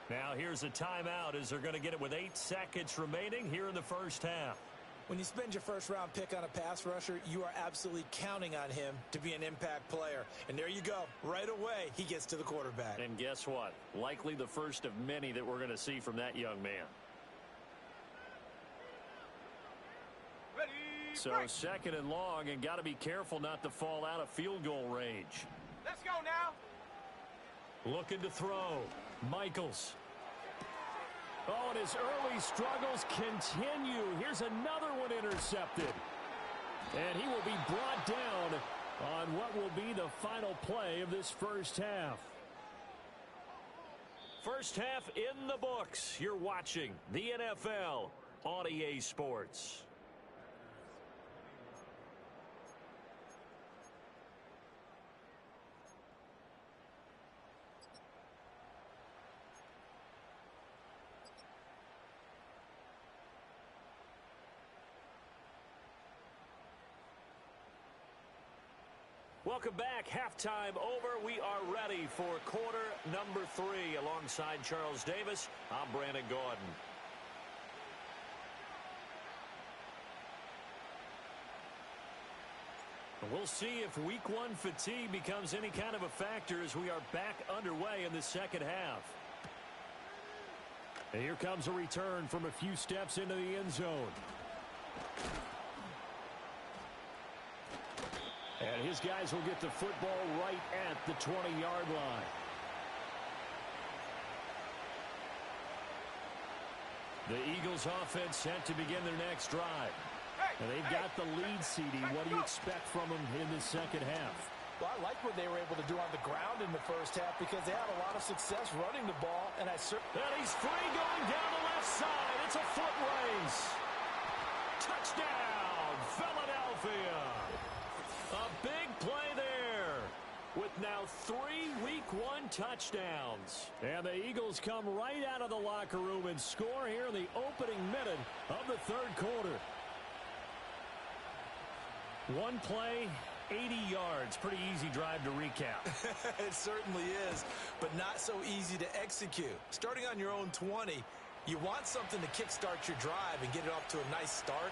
Now here's a timeout as they're going to get it with 8 seconds remaining here in the first half. When you spend your first-round pick on a pass rusher, you are absolutely counting on him to be an impact player. And there you go. Right away, he gets to the quarterback. And guess what? Likely the first of many that we're going to see from that young man. Ready, so break. Second and long, and got to be careful not to fall out of field goal range. Let's go now. Looking to throw. Michaels. Oh, and his early struggles continue. Here's another one intercepted. And he will be brought down on what will be the final play of this first half. First half in the books. You're watching the NFL on EA Sports. Welcome back. Halftime over. We are ready for quarter number 3. Alongside Charles Davis, I'm Brandon Gordon. We'll see if week 1 fatigue becomes any kind of a factor as we are back underway in the second half. And here comes a return from a few steps into the end zone. And his guys will get the football right at the 20-yard line. The Eagles offense set to begin their next drive. And they've got the lead, CD. What do you expect from them in the second half? Well, I like what they were able to do on the ground in the first half because they had a lot of success running the ball. And he's free going down the left side. It's a foot race. Touchdown, Philadelphia. A big play there with now 3 week 1 touchdowns. And the Eagles come right out of the locker room and score here in the opening minute of the third quarter. One play, 80 yards. Pretty easy drive to recap. It certainly is, but not so easy to execute. Starting on your own 20, you want something to kickstart your drive and get it off to a nice start.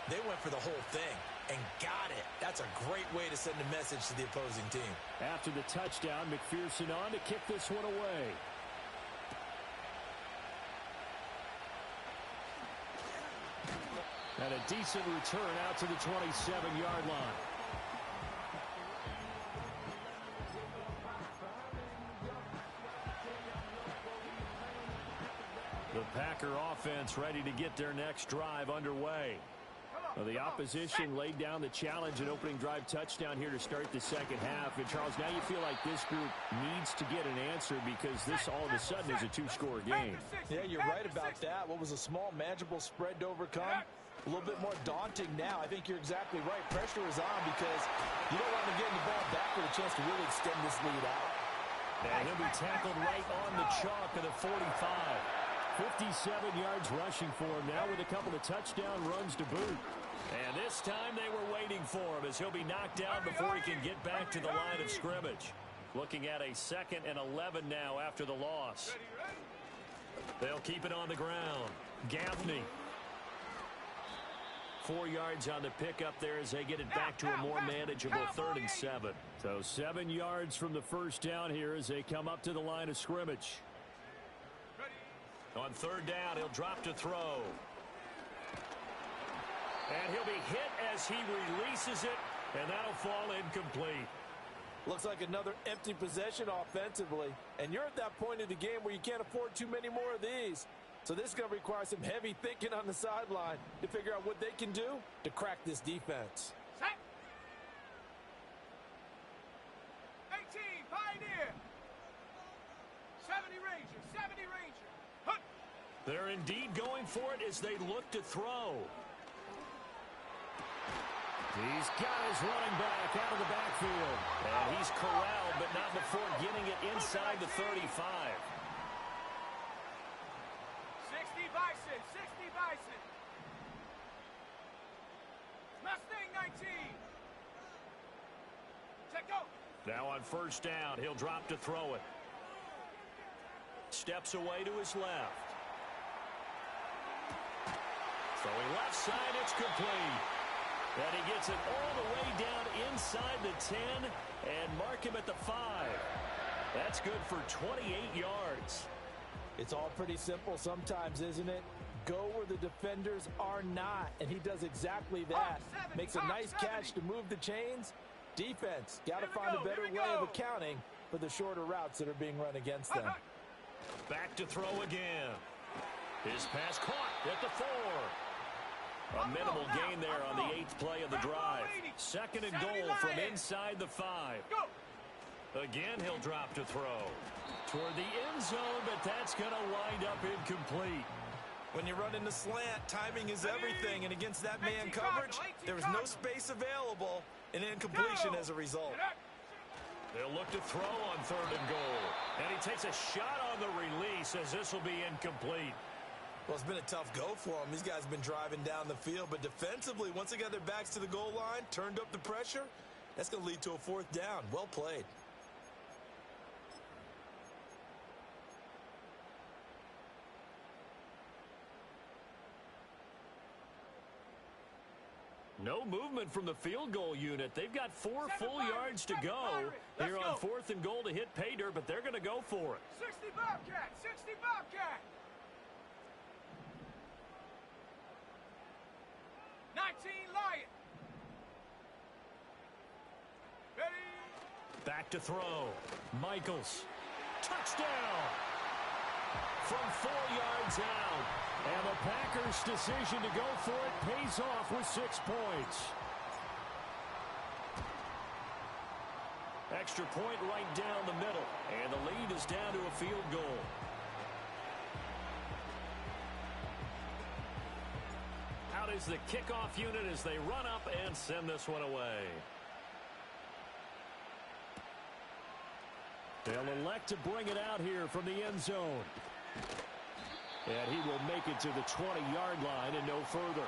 They went for the whole thing and got it. That's a great way to send a message to the opposing team. After the touchdown, McPherson on to kick this one away. And a decent return out to the 27-yard line. The Packer offense ready to get their next drive underway. Well, the opposition laid down the challenge, an opening drive touchdown here to start the second half. And, Charles, now you feel like this group needs to get an answer because this all of a sudden is a 2-score game. Yeah, you're right about that. What was a small, manageable spread to overcome? A little bit more daunting now. I think you're exactly right. Pressure is on because you don't want to get the ball back with a chance to really extend this lead out. And he'll be tackled right on the chalk of the 45. 57 yards rushing for him now with a couple of touchdown runs to boot. And this time they were waiting for him as he'll be knocked down before he can get back to the line of scrimmage. Looking at a 2nd and 11 now after the loss. They'll keep it on the ground. Gaffney. 4 yards on the pickup there as they get it back to a more manageable 3rd and 7. So 7 yards from the first down here as they come up to the line of scrimmage. On 3rd down, he'll drop to throw. And he'll be hit as he releases it, and that'll fall incomplete. Looks like another empty possession offensively. And you're at that point in the game where you can't afford too many more of these. So this is going to require some heavy thinking on the sideline to figure out what they can do to crack this defense. Set. 18, Pioneer. 70 Ranger, 70 Ranger. Hunt. They're indeed going for it as they look to throw. He's got his running back out of the backfield. And he's corralled, but not before getting it inside the 35. 60 Bison, 60 Bison. Mustang 19. Check go. Now on 1st down, he'll drop to throw it. Steps away to his left. Throwing left side, it's complete. And he gets it all the way down inside the 10 and mark him at the 5. That's good for 28 yards. It's all pretty simple sometimes, isn't it? Go where the defenders are not, and he does exactly that. Makes a nice catch to move the chains. Defense, got to find a better way of accounting for the shorter routes that are being run against them. Back to throw again. His pass caught at the 4. A minimal gain there on the 8th play of the drive. 2nd and goal from inside the 5. Again, he'll drop to throw. Toward the end zone, but that's going to wind up incomplete. When you run in the slant, timing is everything, and against that man coverage, there is no space available, and incompletion as a result. They'll look to throw on 3rd and goal. And he takes a shot on the release as this will be incomplete. Well, it's been a tough go for them. These guys have been driving down the field, but defensively, once they got their backs to the goal line, turned up the pressure, That's going to lead to a 4th down. Well played. No movement from the field goal unit. They've got 4 full yards to go here on 4th and goal to hit pay dirt, but they're going to go for it. 60 Bobcat, 60 Bobcat. 19 Lion. Ready. Back to throw. Michaels. Touchdown. From 4 yards out. And the Packers' decision to go for it pays off with 6 points. Extra point right down the middle. And the lead is down to a field goal. Out is the kickoff unit as they run up and send this one away. They'll elect to bring it out here from the end zone. And he will make it to the 20-yard line and no further.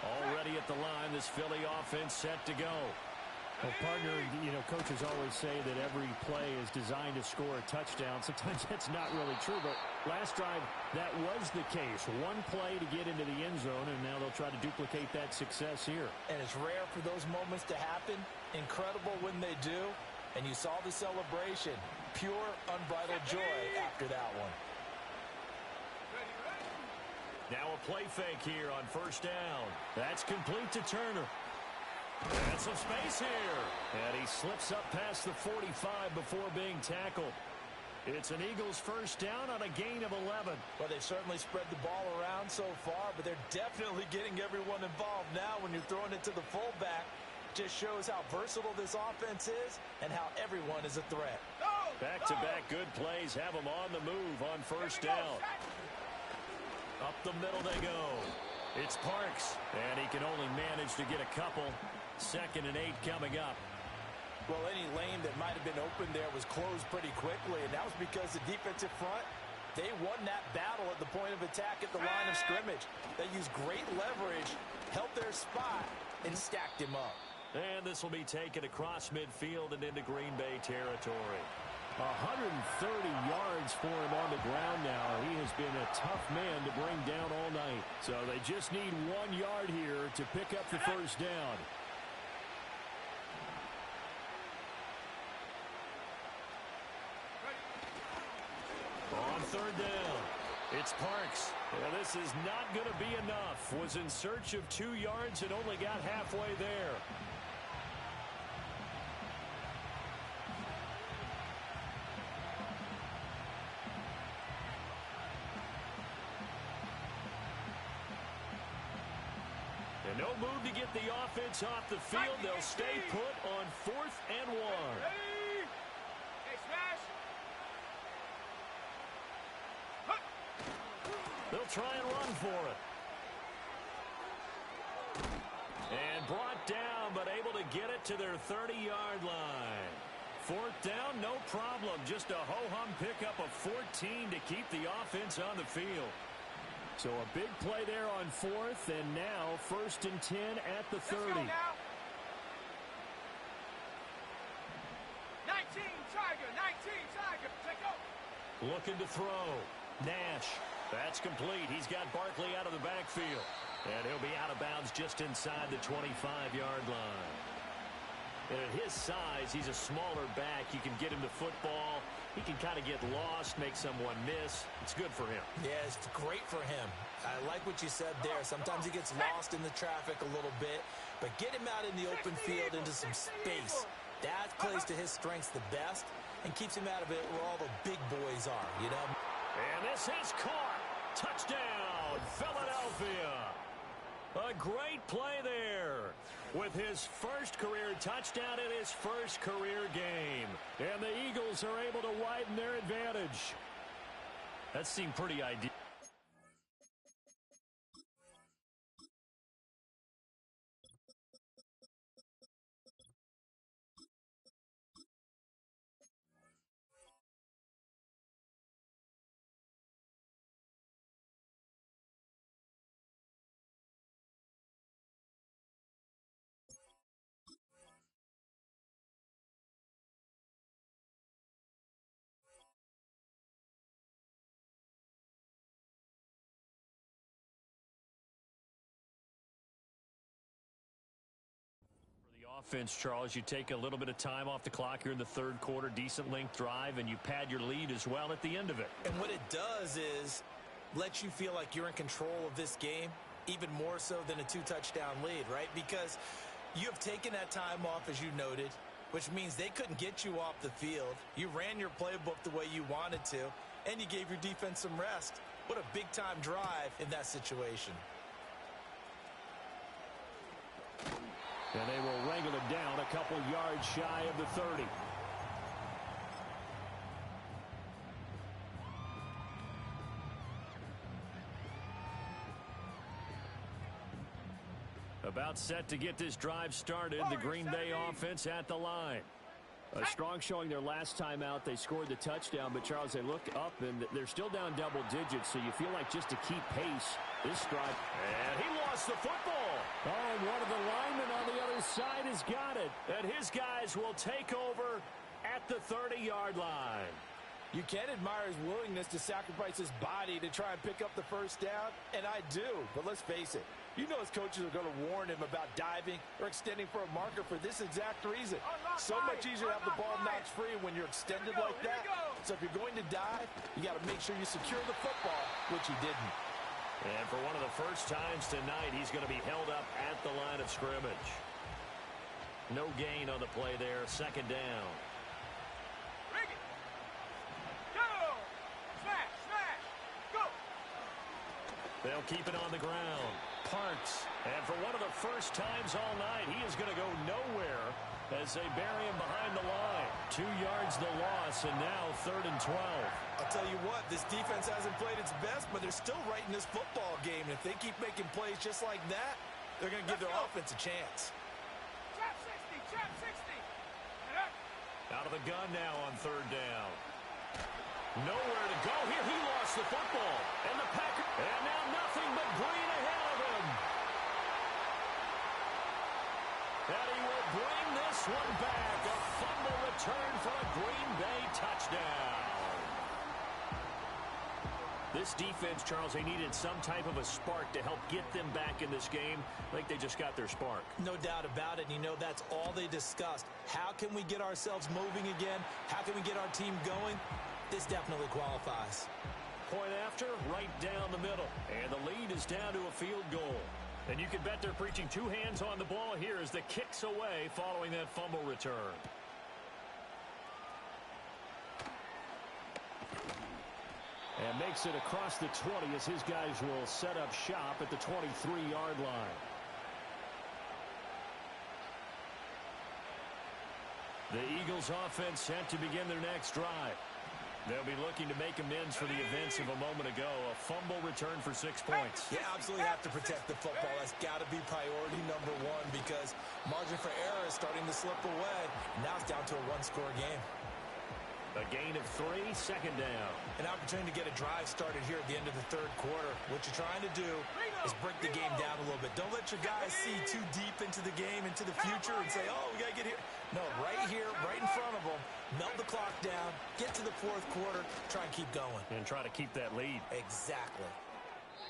Already at the line, this Philly offense set to go. Well, partner, coaches always say that every play is designed to score a touchdown. Sometimes that's not really true, but last drive, that was the case. One play to get into the end zone, and now they'll try to duplicate that success here. And it's rare for those moments to happen. Incredible when they do. And you saw the celebration. Pure, unbridled joy after that one. Now a play fake here on 1st down. That's complete to Turner. And some space here. And he slips up past the 45 before being tackled. It's an Eagles 1st down on a gain of 11. Well, they've certainly spread the ball around so far, but they're definitely getting everyone involved now when you're throwing it to the fullback. Just shows how versatile this offense is and how everyone is a threat. Back-to-back good plays have them on the move on 1st down. Up the middle they go. It's Parks, and he can only manage to get a couple. 2nd and 8 coming up. Well, any lane that might have been open there was closed pretty quickly, and that was because the defensive front, they won that battle at the point of attack at the line of scrimmage. They used great leverage, held their spot, and stacked him up. And this will be taken across midfield and into Green Bay territory. 130 yards for him on the ground now. He has been a tough man to bring down all night. So they just need 1 yard here to pick up the 1st down. On 3rd down, it's Parks. Well, this is not going to be enough. Was in search of 2 yards and only got halfway there. And no move to get the offense off the field. They'll stay put on 4th and 1. Hey, smash. They'll try and run for it. And brought down, but able to get it to their 30-yard line. 4th down, no problem. Just a ho-hum pickup of 14 to keep the offense on the field. So a big play there on 4th, and now 1st and 10 at the 30. Let's go now. 19 Tiger, 19 Tiger. Take over. Looking to throw. Nash. That's complete. He's got Barkley out of the backfield. And he'll be out of bounds just inside the 25-yard line. And at his size, he's a smaller back. You can get him the football. He can kind of get lost, make someone miss. It's good for him. Yeah, it's great for him. I like what you said there. Sometimes he gets lost in the traffic a little bit, but get him out in the open field into some space. That plays to his strengths the best and keeps him out of it where all the big boys are, you know? And this is caught. Touchdown, Philadelphia. A great play there with his first career touchdown in his first career game. And the Eagles are able to widen their advantage. That seemed pretty ideal. offense, Charles, you take a little bit of time off the clock here in the third quarter, decent length drive, and you pad your lead as well at the end of it. And what it does is let you feel like you're in control of this game, even more so than a 2-touchdown lead, right? Because you have taken that time off, as you noted, which means they couldn't get you off the field. You ran your playbook the way you wanted to, and you gave your defense some rest. What a big-time drive in that situation. And they will wrangle it down a couple yards shy of the 30. About set to get this drive started. The Green Bay offense at the line. A strong showing their last time out. They scored the touchdown, but, Charles, they look up, and they're still down double digits, so you feel like just to keep pace, this drive. And he lost the football. Oh, and one of the linemen on the other side has got it. And his guys will take over at the 30-yard line. You can admire his willingness to sacrifice his body to try and pick up the first down, and I do, but let's face it. You know his coaches are going to warn him about diving or extending for a marker for this exact reason. So much easier to have the ball knocked free when you're extended like that. So if you're going to dive, you got to make sure you secure the football, which he didn't. And for one of the first times tonight, he's going to be held up at the line of scrimmage. No gain on the play there. Second down. They'll keep it on the ground. Parks. And for one of the first times all night, he is going to go nowhere as they bury him behind the line. 2 yards the loss, and now 3rd and 12. I'll tell you what, this defense hasn't played its best, but they're still right in this football game. And if they keep making plays just like that, they're going to give their offense a chance. Trap 60, trap 60. Out of the gun now on 3rd down. Nowhere to go here. He lost the football. And the Packers. And now nothing but green ahead of him. And he will bring this one back. A fumble return for a Green Bay touchdown. This defense, Charles, they needed some type of a spark to help get them back in this game. I think they just got their spark. No doubt about it. And you know, that's all they discussed. How can we get ourselves moving again? How can we get our team going? This definitely qualifies. Point after, right down the middle. And the lead is down to a field goal. And you can bet they're preaching 2 hands on the ball here as the kick's away following that fumble return. And makes it across the 20 as his guys will set up shop at the 23-yard line. The Eagles offense set to begin their next drive. They'll be looking to make amends for the events of a moment ago. A fumble return for 6 points. You absolutely have to protect the football. That's got to be priority number 1 because margin for error is starting to slip away. Now it's down to a 1-score game. A gain of 3, second down. An opportunity to get a drive started here at the end of the 3rd quarter. What you're trying to do is break the game down a little bit. Don't let your guys see too deep into the game, into the future, and say, oh, we got to get here. No, right here, right in front of them, melt the clock down, get to the 4th quarter, try and keep going. And try to keep that lead. Exactly.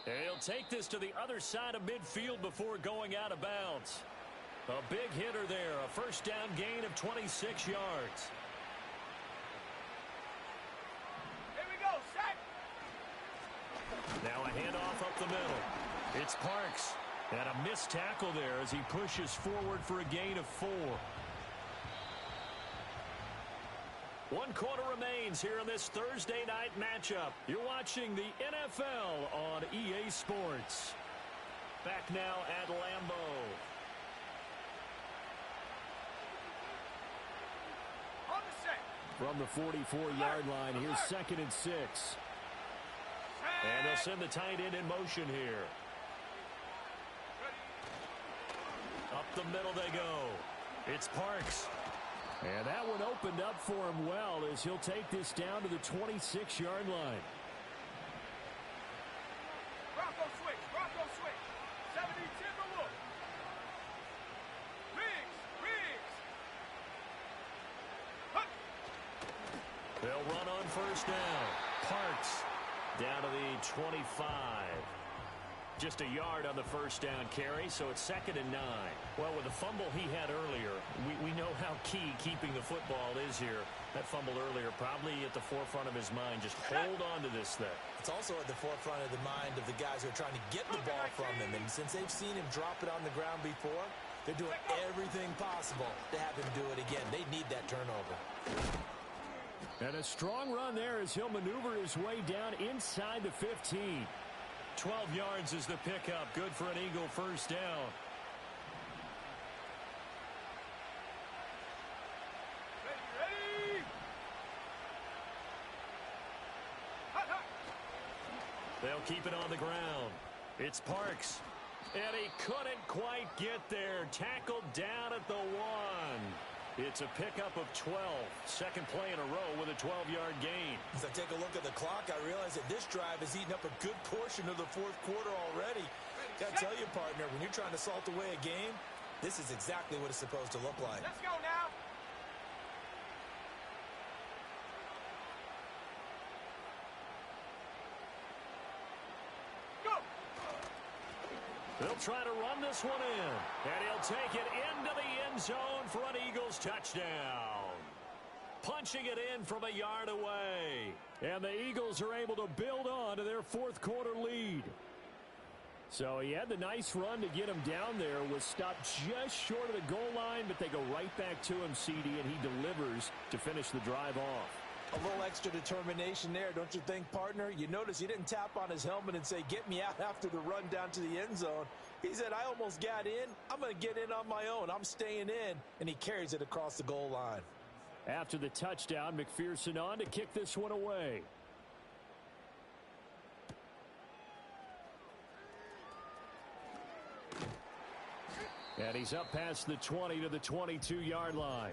And he'll take this to the other side of midfield before going out of bounds. A big hitter there, a first down gain of 26 yards. Now a handoff up the middle. It's Parks. And a missed tackle there as he pushes forward for a gain of 4. 1 quarter remains here in this Thursday night matchup. You're watching the NFL on EA Sports. Back now at Lambeau. On the set. From the 44-yard line, here's 2nd and 6. And they'll send the tight end in motion here. Up the middle they go. It's Parks. And that one opened up for him well as he'll take this down to the 26-yard line. Bronco switch. 70, Timberwolves. Riggs. They'll run on first down. Parks down to the 25. Just a yard on the first down carry, so it's 2nd and 9. Well, with the fumble he had earlier, we know how key keeping the football is here. That fumble earlier probably at the forefront of his mind. Just hold on to this thing. It's also at the forefront of the mind of the guys who are trying to get the ball from him. And since they've seen him drop it on the ground before, they're doing everything possible to have him do it again. They need that turnover. And a strong run there as he'll maneuver his way down inside the 15. 12 yards is the pickup. Good for an Eagle first down. Ready? They'll keep it on the ground. It's Parks. And he couldn't quite get there. Tackled down at the 1. It's a pickup of 12. Second play in a row with a 12-yard gain. As I take a look at the clock, I realize that this drive has eaten up a good portion of the fourth quarter already. Gotta tell you, partner, when you're trying to salt away a game, this is exactly what it's supposed to look like. Let's go now. They'll try to run this one in. And he'll take it into the end zone for an Eagles touchdown. Punching it in from a yard away. And the Eagles are able to build on to their fourth quarter lead. So he had the nice run to get him down there. Was stopped just short of the goal line, but they go right back to him, CD, and he delivers to finish the drive off. A little extra determination there, don't you think, partner? You notice he didn't tap on his helmet and say, get me out after the run down to the end zone. He said, I almost got in. I'm going to get in on my own. I'm staying in. And he carries it across the goal line. After the touchdown, McPherson on to kick this one away. And he's up past the 20 to the 22-yard line.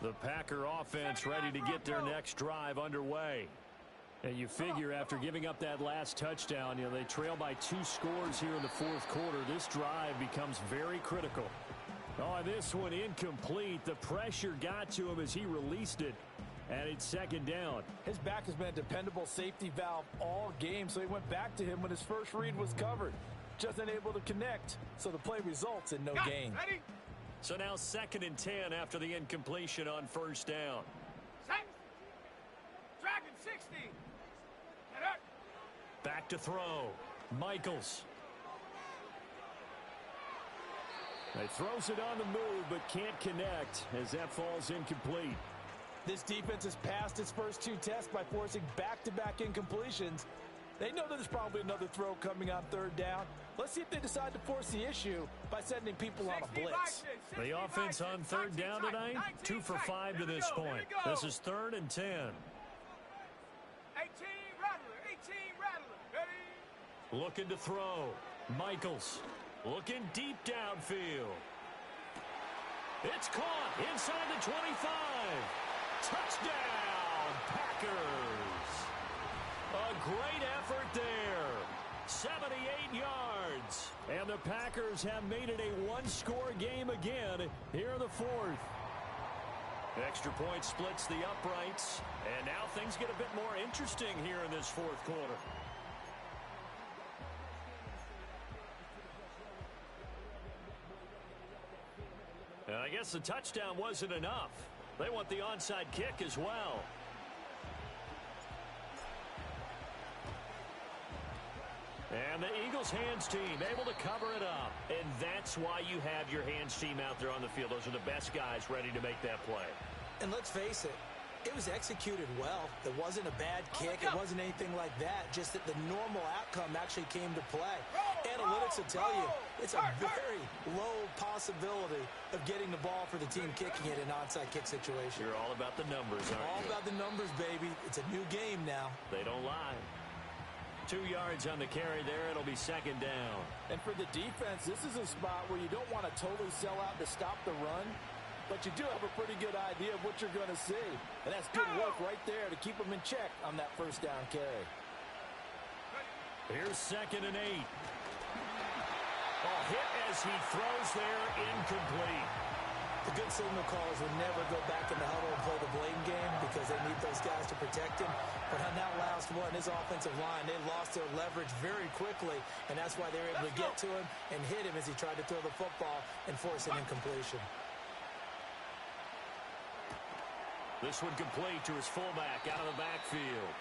The Packer offense ready to get their next drive underway. And you figure after giving up that last touchdown, they trail by 2 scores here in the fourth quarter. This drive becomes very critical. Oh, and this one incomplete. The pressure got to him as he released it. And it's 2nd down. His back has been a dependable safety valve all game, so he went back to him when his first read was covered. Just unable to connect, so the play results in no gain. Ready? So now 2nd and 10 after the incompletion on first down. Set. Dragon 60. Get up. Back to throw. Michaels. He throws it on the move but can't connect as that falls incomplete. This defense has passed its first 2 tests by forcing back-to-back incompletions. They know that there's probably another throw coming on 3rd down. Let's see if they decide to force the issue by sending people on a blitz. The offense on 3rd down tonight, 2 for 5 to this point. This is 3rd and 10. 18 Rattler, 18 Rattler. Ready? Looking to throw. Michaels looking deep downfield. It's caught inside the 25. Touchdown, Packers. A great effort there. 78 yards. And the Packers have made it a 1-score game again here in the 4th. Extra point splits the uprights. And now things get a bit more interesting here in this 4th quarter. And I guess the touchdown wasn't enough. They want the onside kick as well. And the Eagles hands team able to cover it up. And that's why you have your hands team out there on the field. Those are the best guys ready to make that play. And let's face it, it was executed well. It wasn't a bad kick. It wasn't anything like that. Just that the normal outcome actually came to play. Analytics will tell you it's a very low possibility of getting the ball for the team kicking it in an onside kick situation. You're all about the numbers, aren't you? All about the numbers, baby. It's a new game now. They don't lie. 2 yards on the carry there. It'll be 2nd down. And for the defense, this is a spot where you don't want to totally sell out to stop the run, but you do have a pretty good idea of what you're going to see. And that's good work right there to keep them in check on that first down carry. Here's 2nd and 8. A hit as he throws there, incomplete. The good signal callers will never go back in the huddle and play the blame game because they need those guys to protect him. But on that last one, his offensive line, they lost their leverage very quickly, and that's why they were able to get to him and hit him as he tried to throw the football and force an incompletion. This one complete to his fullback out of the backfield.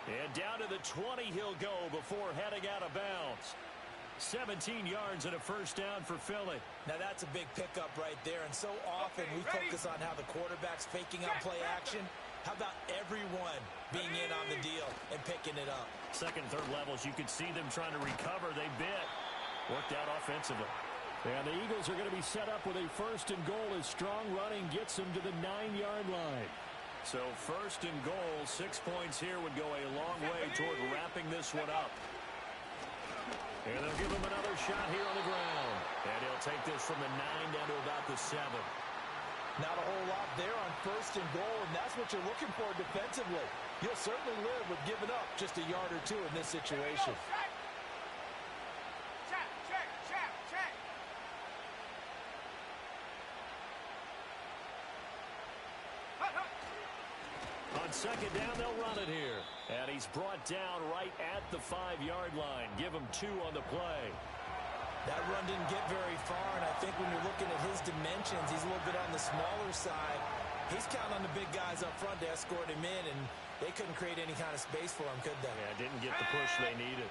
And down to the 20 he'll go before heading out of bounds. 17 yards and a first down for Philly. Now that's a big pickup right there, and so often we focus on how the quarterback's faking on play action. How about everyone being in on the deal and picking it up? Second, third levels, you could see them trying to recover. They bit. Worked out offensively. And the Eagles are going to be set up with a first and goal as strong running gets them to the 9-yard line. So first and goal, 6 points here would go a long way toward wrapping this one up. And they'll give him another shot here on the ground. And he'll take this from the 9 down to about the 7. Not a whole lot there on first and goal, and that's what you're looking for defensively. You'll certainly live with giving up just a yard or two in this situation. On second down, they'll run it here. And he's brought down right at the 5-yard line. Give him 2 on the play. That run didn't get very far, and I think when you're looking at his dimensions, he's a little bit on the smaller side. He's counting on the big guys up front to escort him in, and they couldn't create any kind of space for him, could they? Yeah, didn't get the push they needed.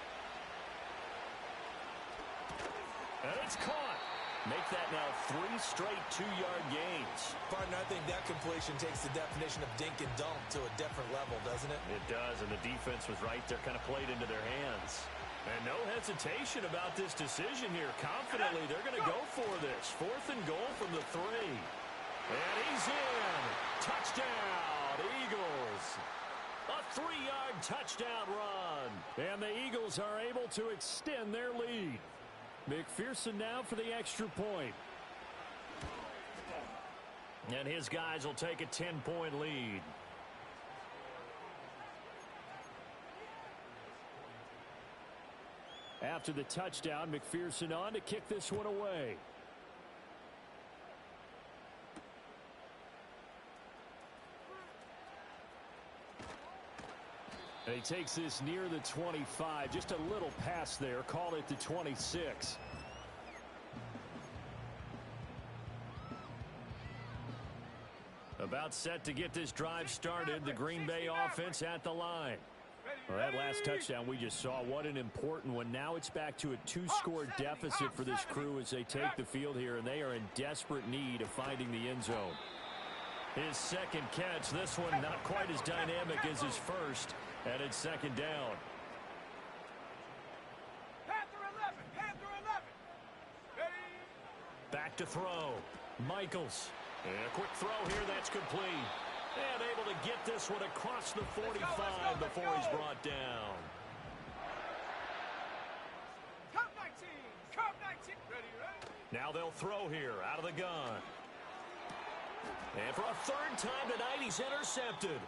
And it's caught. Make that now 3 straight 2-yard gains. Partner, I think that completion takes the definition of dink and dunk to a different level, doesn't it? It does, and the defense was right there, kind of played into their hands. And no hesitation about this decision here. Confidently, they're going to go for this. 4th and goal from the 3. And he's in. Touchdown, Eagles. A 3-yard touchdown run. And the Eagles are able to extend their lead. McPherson now for the extra point. And his guys will take a 10-point lead. After the touchdown, McPherson on to kick this one away. And he takes this near the 25. Just a little pass there. Call it the 26. About set to get this drive started. The Green Bay offense at the line. Well, that last touchdown we just saw, what an important one. Now it's back to a 2-score deficit for this crew as they take the field here, and they are in desperate need of finding the end zone. His second catch, this one not quite as dynamic as his first, and it's second down. Panther 11, Panther 11. Ready? Back to throw. Michaels. And a quick throw here, that's complete. And able to get this one across the 45 before he's brought down. Cup 19, Cup 19. Ready, ready? Now they'll throw here out of the gun. And for a 3rd time tonight, he's intercepted.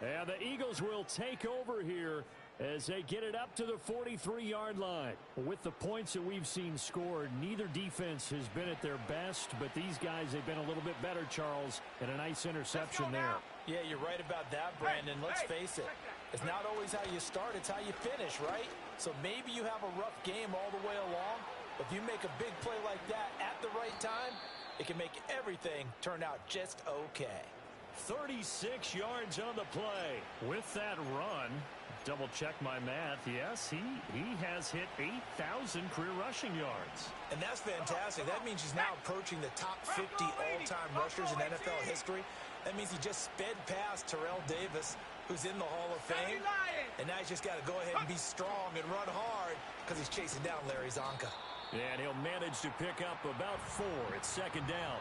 And the Eagles will take over here as they get it up to the 43-yard line. With the points that we've seen scored, neither defense has been at their best, but these guys, they've been a little bit better, Charles, and a nice interception there. Yeah, you're right about that, Brandon. Let's face it. It's not always how you start, it's how you finish, right? So maybe you have a rough game all the way along. If you make a big play like that at the right time, it can make everything turn out just okay. 36 yards on the play. With that run, double check my math. Yes, he has hit 8,000 career rushing yards. And that's fantastic. That means he's now approaching the top 50 all-time rushers in NFL history. That means he just sped past Terrell Davis, who's in the Hall of Fame. And now he's just got to go ahead and be strong and run hard because he's chasing down Larry Zonka. And he'll manage to pick up about 4. It's second down.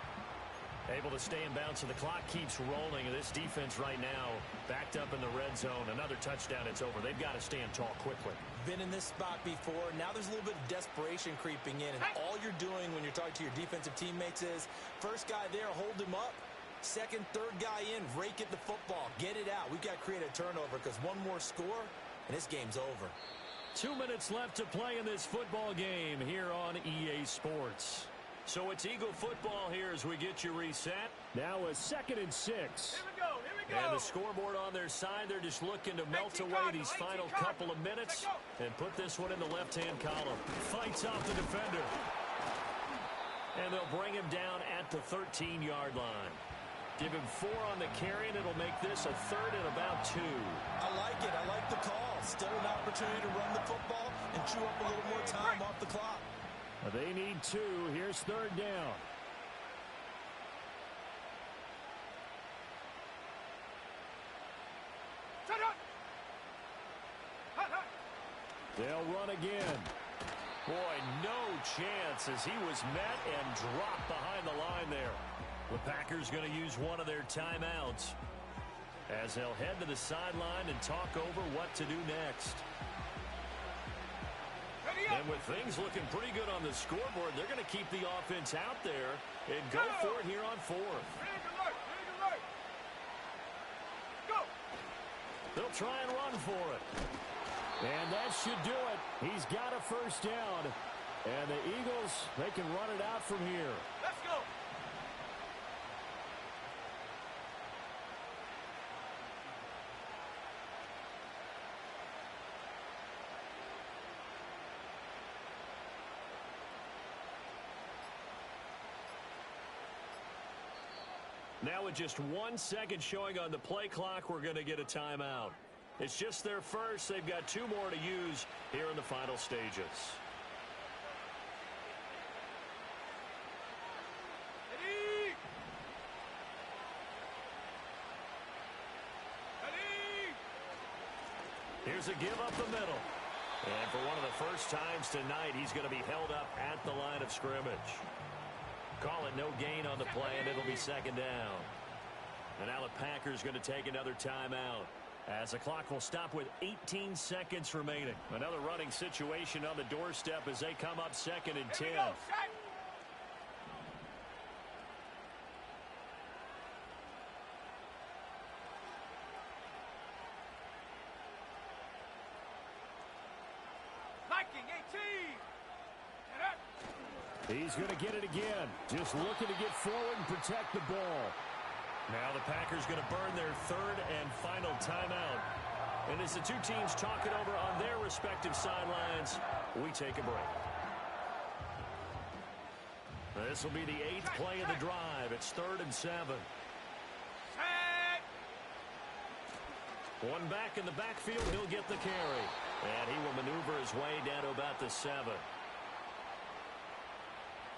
Able to stay in bounds, so the clock keeps rolling. And this defense right now backed up in the red zone. Another touchdown, it's over. They've got to stand tall quickly. Been in this spot before. Now there's a little bit of desperation creeping in. And all you're doing when you're talking to your defensive teammates is, first guy there, hold him up. Second, third guy in, rake at the football. Get it out. We've got to create a turnover because one more score, and this game's over. 2 minutes left to play in this football game here on EA Sports. So it's Eagle football here as we get you reset. Now a 2nd and 6. Here we go, here we And the scoreboard on their side, they're just looking to melt away these final couple of minutes and put this one in the left-hand column. Fights off the defender. And they'll bring him down at the 13-yard line. Give him 4 on the carry, and it'll make this a 3rd and about 2. I like it. I like the call. Still an opportunity to run the football and chew up a little more time off the clock. They need 2. Here's 3rd down. They'll run again. Boy, no chance as he was met and dropped behind the line there. The Packers going to use one of their timeouts as they'll head to the sideline and talk over what to do next. And with things looking pretty good on the scoreboard, they're going to keep the offense out there and go for it here on 4th. They'll try and run for it. And that should do it. He's got a 1st down. And the Eagles, they can run it out from here. Let's go. Now with just 1 second showing on the play clock, we're going to get a timeout. It's just their first. They've got 2 more to use here in the final stages. Here's a give up the middle. And for one of the first times tonight, he's going to be held up at the line of scrimmage. Call it no gain on the play, and it'll be 2nd down. And now the Packers going to take another timeout as the clock will stop with 18 seconds remaining. Another running situation on the doorstep as they come up 2nd and 10. He's going to get it again. Just looking to get forward and protect the ball. Now the Packers going to burn their 3rd and final timeout. And as the 2 teams talk it over on their respective sidelines, we take a break. This will be the 8th play of the drive. It's 3rd and 7. One back in the backfield. He'll get the carry. And he will maneuver his way down to about the 7.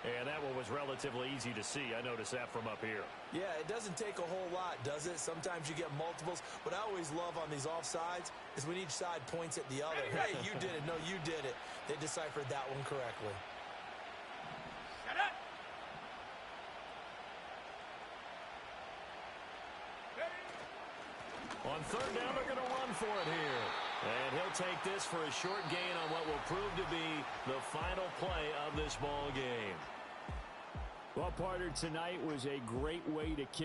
And that one was relatively easy to see. I noticed that from up here. Yeah, it doesn't take a whole lot, does it? Sometimes you get multiples. What I always love on these offsides is when each side points at the other. Hey, you did it. No, you did it. They deciphered that one correctly. Shut up. On 3rd down, they're going to run for it here. And he'll take this for a short gain on what will prove to be the final play of this ball game. Well, partner, tonight was a great way to kick